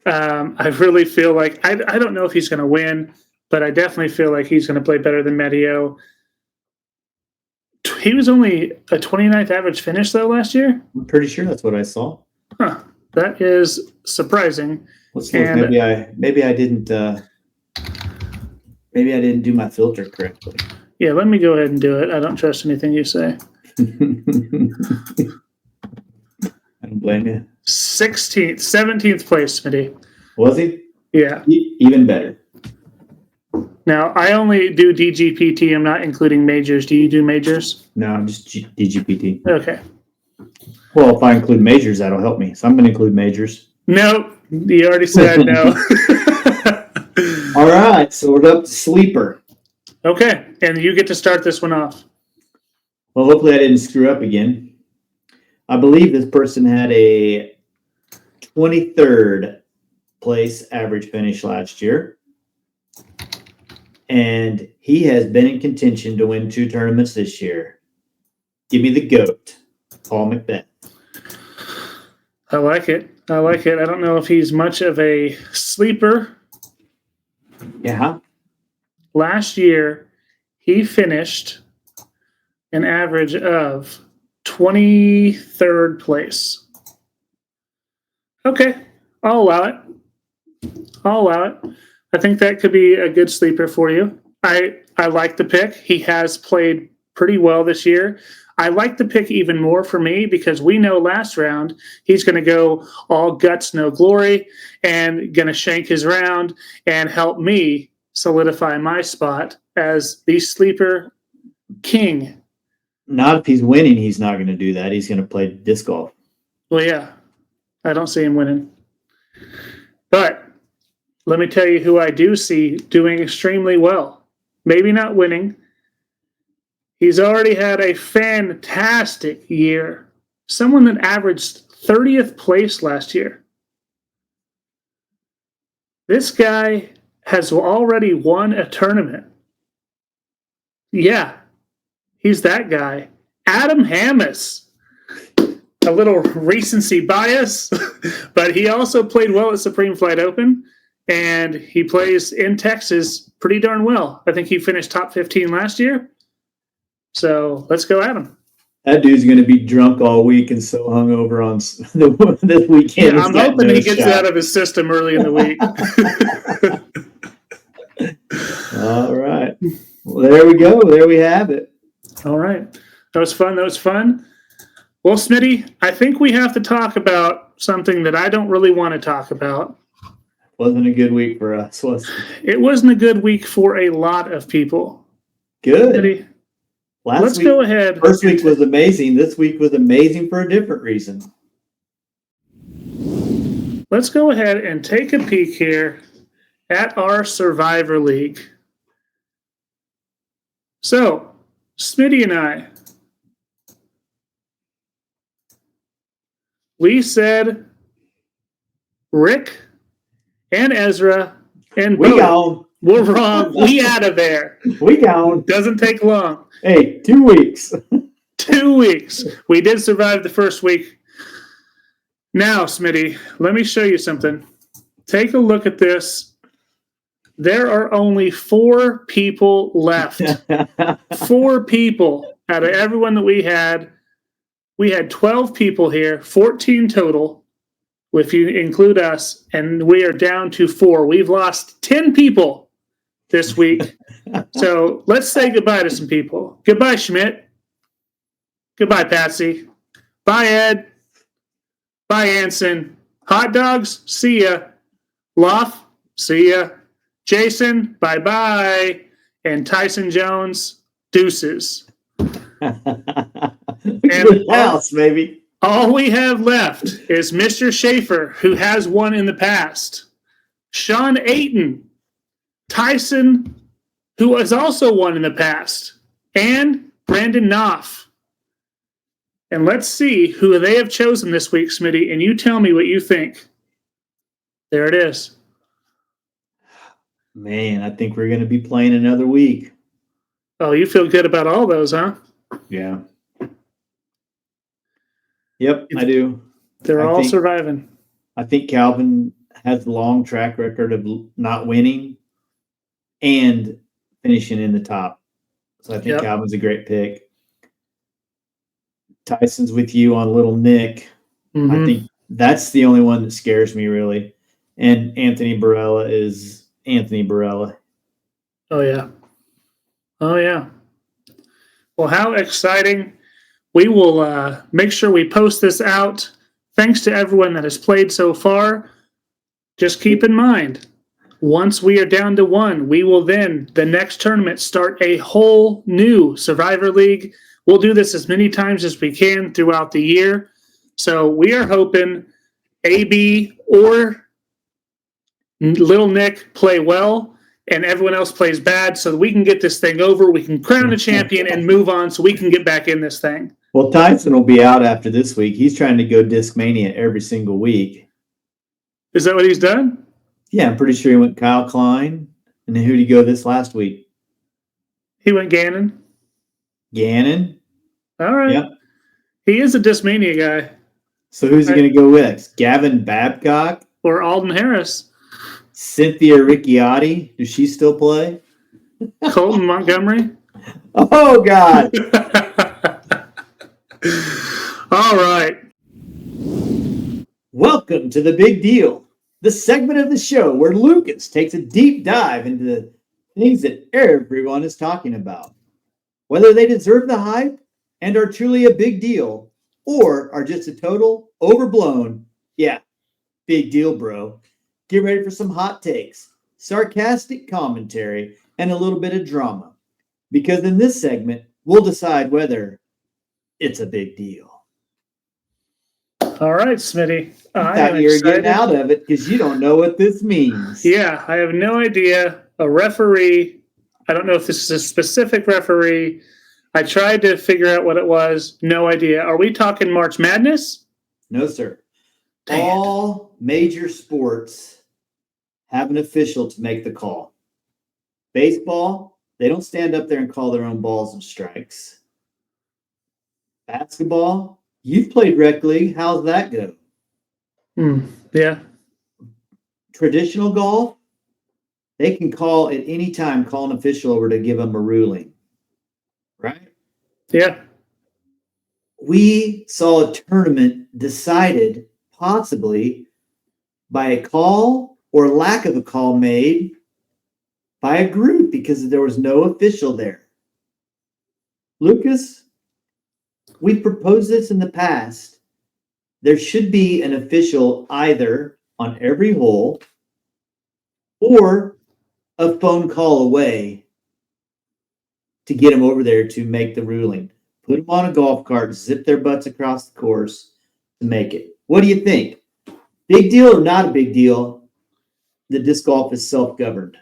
[SPEAKER 2] I really feel like I don't know if he's going to win, but I definitely feel like he's going to play better than Medio. He was only a 29th average finish, though, last year?
[SPEAKER 1] I'm pretty sure that's what I saw.
[SPEAKER 2] Huh. That is surprising.
[SPEAKER 1] Let's look. Maybe I didn't do my filter correctly.
[SPEAKER 2] Yeah, let me go ahead and do it. I don't trust anything you say.
[SPEAKER 1] I don't blame you.
[SPEAKER 2] 17th place, Smitty.
[SPEAKER 1] Was he?
[SPEAKER 2] Yeah.
[SPEAKER 1] Even better.
[SPEAKER 2] Now, I only do DGPT. I'm not including majors. Do you do majors?
[SPEAKER 1] No, I'm just DGPT.
[SPEAKER 2] Okay.
[SPEAKER 1] Well, if I include majors, that'll help me. So I'm going to include majors.
[SPEAKER 2] Nope. You already said no.
[SPEAKER 1] All right. So we're up to sleeper.
[SPEAKER 2] Okay. And you get to start this one off.
[SPEAKER 1] Well, hopefully I didn't screw up again. I believe this person had a 23rd place average finish last year. And he has been in contention to win 2 tournaments this year. Give me the GOAT, Paul McBeth.
[SPEAKER 2] I like it. I don't know if he's much of a sleeper.
[SPEAKER 1] Yeah.
[SPEAKER 2] Last year, he finished an average of 23rd place. Okay, I'll allow it. I think that could be a good sleeper for you. I like the pick. He has played pretty well this year. I like the pick even more for me because we know last round he's going to go all guts, no glory, and going to shank his round and help me solidify my spot as the sleeper king.
[SPEAKER 1] Not if he's winning, he's not going to do that. He's going to play disc golf.
[SPEAKER 2] Well, yeah, I don't see him winning. But let me tell you who I do see doing extremely well. Maybe not winning. He's already had a fantastic year. Someone that averaged 30th place last year. This guy has already won a tournament. Yeah, he's that guy. Adam Hammes. A little recency bias, but he also played well at Supreme Flight Open, and he plays in Texas pretty darn well. I think he finished top 15 last year. So let's go at him.
[SPEAKER 1] That dude's going to be drunk all week and so hungover on this weekend.
[SPEAKER 2] Yeah, I'm hoping he gets it out of his system early in the
[SPEAKER 1] week. All right. Well, there we go. There we have it.
[SPEAKER 2] All right. That was fun. Well, Smitty, I think we have to talk about something that I don't really want to talk about.
[SPEAKER 1] Wasn't a good week for us, was it?
[SPEAKER 2] It wasn't a good week for a lot of people.
[SPEAKER 1] Good.
[SPEAKER 2] Smitty, let's
[SPEAKER 1] week,
[SPEAKER 2] go ahead.
[SPEAKER 1] First week was amazing. This week was amazing for a different reason.
[SPEAKER 2] Let's go ahead and take a peek here at our Survivor League. So, Smitty and I, we said Rick and Ezra and Bo. We're wrong. We out of there.
[SPEAKER 1] We gone.
[SPEAKER 2] Doesn't take long.
[SPEAKER 1] Hey, 2 weeks.
[SPEAKER 2] 2 weeks. We did survive the first week. Now, Smitty, let me show you something. Take a look at this. There are only 4 people left. 4 people out of everyone that we had. We had 12 people here, 14 total, if you include us, and we are down to 4. We've lost 10 people this week. So let's say goodbye to some people. Goodbye, Schmidt. Goodbye, Patsy. Bye, Ed. Bye, Anson. Hot dogs, see ya. Loff, see ya. Jason, bye-bye. And Tyson Jones, deuces.
[SPEAKER 1] Good house, baby.
[SPEAKER 2] All we have left is Mr. Schaefer, who has won in the past. Sean Ayton, Tyson, who has also won in the past, and Brandon Knopf. And let's see who they have chosen this week, Smitty, and you tell me what you think. There it is.
[SPEAKER 1] Man, I think we're going to be playing another week.
[SPEAKER 2] Oh, you feel good about all those, huh?
[SPEAKER 1] Yeah. Yep, I do.
[SPEAKER 2] They're all surviving.
[SPEAKER 1] I think Calvin has a long track record of not winning and finishing in the top. So I think Calvin's a great pick. Tyson's with you on Little Nick. Mm-hmm. I think that's the only one that scares me, really. And Anthony Barella is Anthony Barella.
[SPEAKER 2] Oh, yeah. Oh, yeah. Well, how exciting. We will make sure we post this out. Thanks to everyone that has played so far. Just keep in mind, once we are down to one, we will then, the next tournament, start a whole new Survivor League. We'll do this as many times as we can throughout the year. So we are hoping AB or Little Nick play well and everyone else plays bad so that we can get this thing over. We can crown a champion and move on so we can get back in this thing.
[SPEAKER 1] Well, Tyson will be out after this week. He's trying to go Discmania every single week.
[SPEAKER 2] Is that what he's done?
[SPEAKER 1] Yeah, I'm pretty sure he went Kyle Klein. And then who did he go this last week?
[SPEAKER 2] He went Gannon.
[SPEAKER 1] Gannon?
[SPEAKER 2] All right. Yep. He is a Discmania guy.
[SPEAKER 1] So who's he going to go with? Gavin Babcock?
[SPEAKER 2] Or Alden Harris?
[SPEAKER 1] Cynthia Ricciotti? Does she still play?
[SPEAKER 2] Colton Montgomery?
[SPEAKER 1] Oh, God.
[SPEAKER 2] All right.
[SPEAKER 1] Welcome to The Big Deal, the segment of the show where Lucas takes a deep dive into the things that everyone is talking about. Whether they deserve the hype and are truly a big deal, or are just a total overblown, big deal, bro. Get ready for some hot takes, sarcastic commentary, and a little bit of drama. Because in this segment, we'll decide whether it's a big deal.
[SPEAKER 2] All right, Smitty.
[SPEAKER 1] I thought you were getting out of it because you don't know what this means.
[SPEAKER 2] Yeah, I have no idea. A referee. I don't know if this is a specific referee. I tried to figure out what it was. No idea. Are we talking March Madness?
[SPEAKER 1] No, sir. All major sports have an official to make the call. Baseball, they don't stand up there and call their own balls and strikes. Basketball, you've played rec league. How's that go?
[SPEAKER 2] Yeah.
[SPEAKER 1] Traditional golf, they can call at any time, call an official over to give them a ruling. Right?
[SPEAKER 2] Yeah.
[SPEAKER 1] We saw a tournament decided possibly by a call or lack of a call made by a group because there was no official there. Lucas, we've proposed this in the past. There should be an official either on every hole or a phone call away to get them over there to make the ruling. Put them on a golf cart, zip their butts across the course to make it. What do you think? Big deal or not a big deal? The disc golf is self-governed.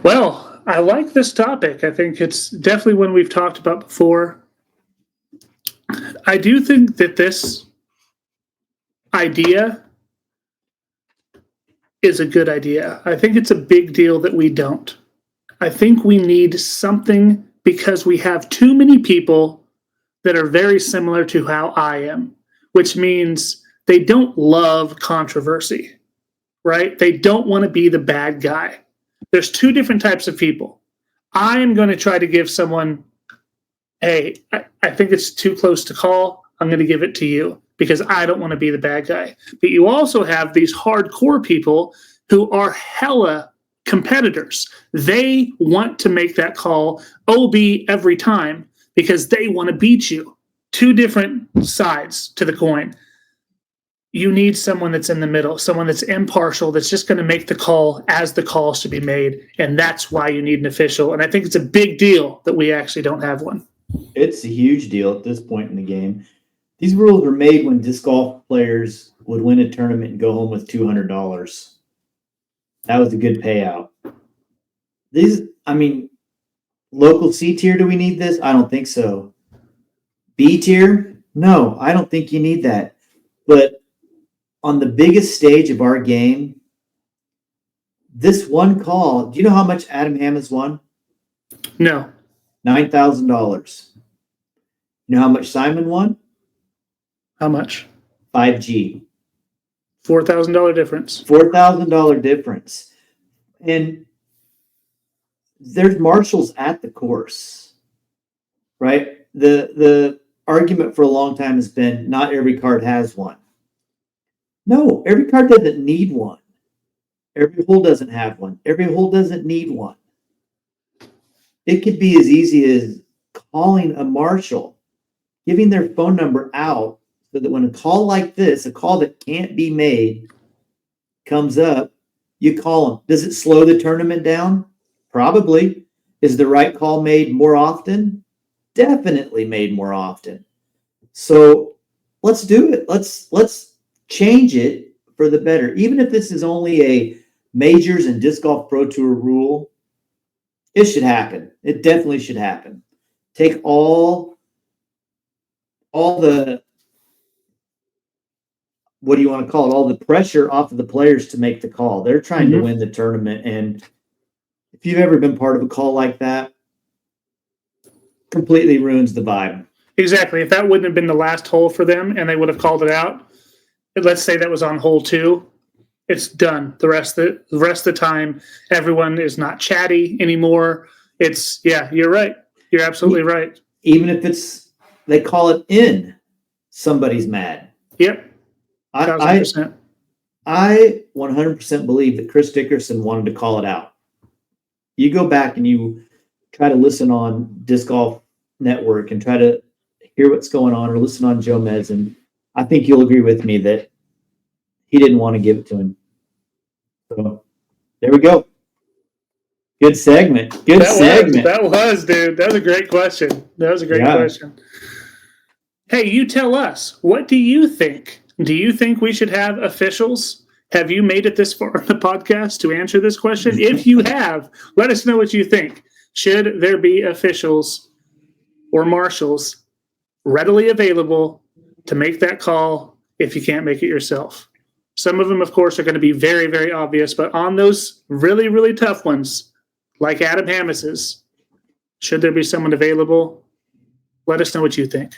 [SPEAKER 2] Well, I like this topic. I think it's definitely one we've talked about before. I do think that this idea is a good idea. I think it's a big deal that we don't. I think we need something because we have too many people that are very similar to how I am, which means they don't love controversy, right? They don't want to be the bad guy. There's two different types of people. I am going to try to give someone, hey, I think it's too close to call. I'm going to give it to you because I don't want to be the bad guy. But you also have these hardcore people who are hella competitors. They want to make that call OB every time because they want to beat you. Two different sides to the coin. you need someone that's in the middle, someone that's impartial, that's just going to make the call as the call should be made. And that's why you need an official. And I think it's a big deal that we actually don't have one.
[SPEAKER 1] It's a huge deal at this point in the game. These rules were made when disc golf players would win a tournament and go home with $200. That was a good payout. Local C tier, do we need this? I don't think so. B tier? No, I don't think you need that. But on the biggest stage of our game, this one call, do you know how much Adam Ham has won?
[SPEAKER 2] No.
[SPEAKER 1] $9,000. You know how much Simon won?
[SPEAKER 2] How much?
[SPEAKER 1] 5G.
[SPEAKER 2] $4,000 difference.
[SPEAKER 1] $4,000 difference. And there's marshals at the course, right? The argument for a long time has been not every card has one. No, every card doesn't need one. Every hole doesn't have one. Every hole doesn't need one. It could be as easy as calling a marshal, giving their phone number out so that when a call like this, a call that can't be made, comes up, you call them. Does it slow the tournament down? Probably. Is the right call made more often? Definitely made more often. So let's do it. Let's change it for the better. Even if this is only a majors and disc golf pro tour rule, it should happen. It definitely should happen. Take all the, what do you want to call it? All the pressure off of the players to make the call. They're trying to win the tournament. And if you've ever been part of a call like that, completely ruins the vibe.
[SPEAKER 2] Exactly. If that wouldn't have been the last hole for them and they would have called it out, let's say that was on hole 2, it's done. The rest of the time, everyone is not chatty anymore. You're right. You're absolutely right.
[SPEAKER 1] Even if they call it in, somebody's mad.
[SPEAKER 2] Yep.
[SPEAKER 1] 1,000%. I 100% believe that Chris Dickerson wanted to call it out. You go back and you try to listen on Disc Golf Network and try to hear what's going on, or listen on Joe Mez, and I think you'll agree with me that he didn't want to give it to him. So there we go. Good segment.
[SPEAKER 2] That was, dude. That was a great question. Question. Hey, you tell us. What do you think? Do you think we should have officials? Have you made it this far in the podcast to answer this question? If you have, let us know what you think. Should there be officials or marshals readily available to make that call if you can't make it yourself? Some of them, of course, are going to be very, very obvious, but on those really, really tough ones, like Adam Hammis's, should there be someone available? Let us know what you think.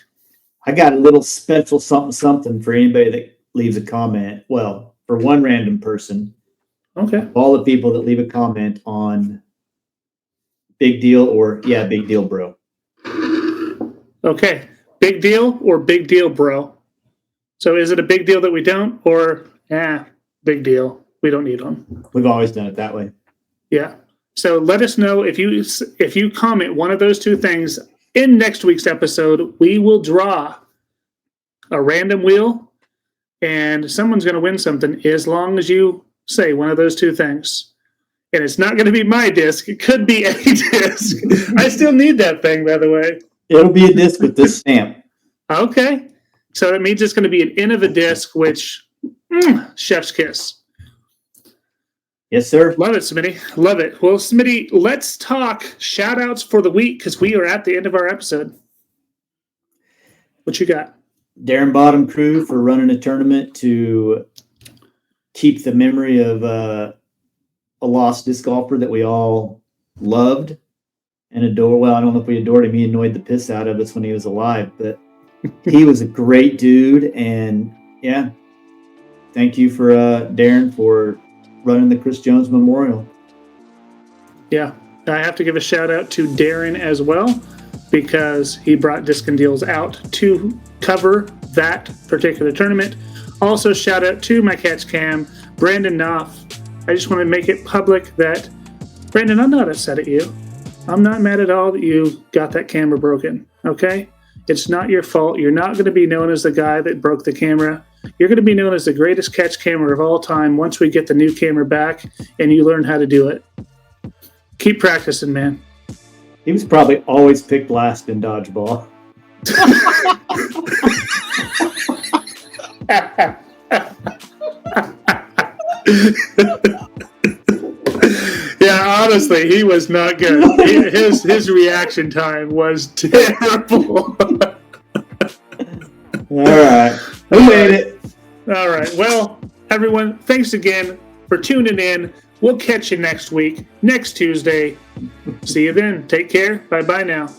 [SPEAKER 1] I got a little special something for anybody that leaves a comment. Well, for one random person.
[SPEAKER 2] Okay.
[SPEAKER 1] All the people that leave a comment on Big Deal or Big Deal Bro.
[SPEAKER 2] Okay. Big deal or big deal, bro? So is it a big deal that we don't, or big deal, we don't need one?
[SPEAKER 1] We've always done it that way.
[SPEAKER 2] Yeah. So let us know if you comment one of those two things in next week's episode. We will draw a random wheel, and someone's going to win something as long as you say one of those two things. And it's not going to be my disc. It could be any disc. I still need that thing, by the way.
[SPEAKER 1] It'll be a disc with this stamp.
[SPEAKER 2] Okay. So that means it's going to be an end of a disc, which, chef's kiss.
[SPEAKER 1] Yes, sir.
[SPEAKER 2] Love it, Smitty. Love it. Well, Smitty, let's talk shout-outs for the week, because we are at the end of our episode. What you got?
[SPEAKER 1] Darren Bottom crew for running a tournament to keep the memory of a lost disc golfer that we all loved and adore. Well, I don't know if we adored him. He annoyed the piss out of us when he was alive, but he was a great dude. And thank you for Darren for running the Chris Jones Memorial.
[SPEAKER 2] Yeah, I have to give a shout out to Darren as well, because he brought Disc and Deals out to cover that particular tournament. Also, shout out to my catch cam, Brandon Knopf. I just want to make it public that, Brandon, I'm not upset at you. I'm not mad at all that you got that camera broken, okay? It's not your fault. You're not going to be known as the guy that broke the camera. You're going to be known as the greatest catch camera of all time once we get the new camera back and you learn how to do it. Keep practicing, man.
[SPEAKER 1] He was probably always picked last in dodgeball.
[SPEAKER 2] Yeah, honestly, he was not good. His reaction time was terrible.
[SPEAKER 1] All right. We made it.
[SPEAKER 2] All right. Well, everyone, thanks again for tuning in. We'll catch you next week, next Tuesday. See you then. Take care. Bye-bye now.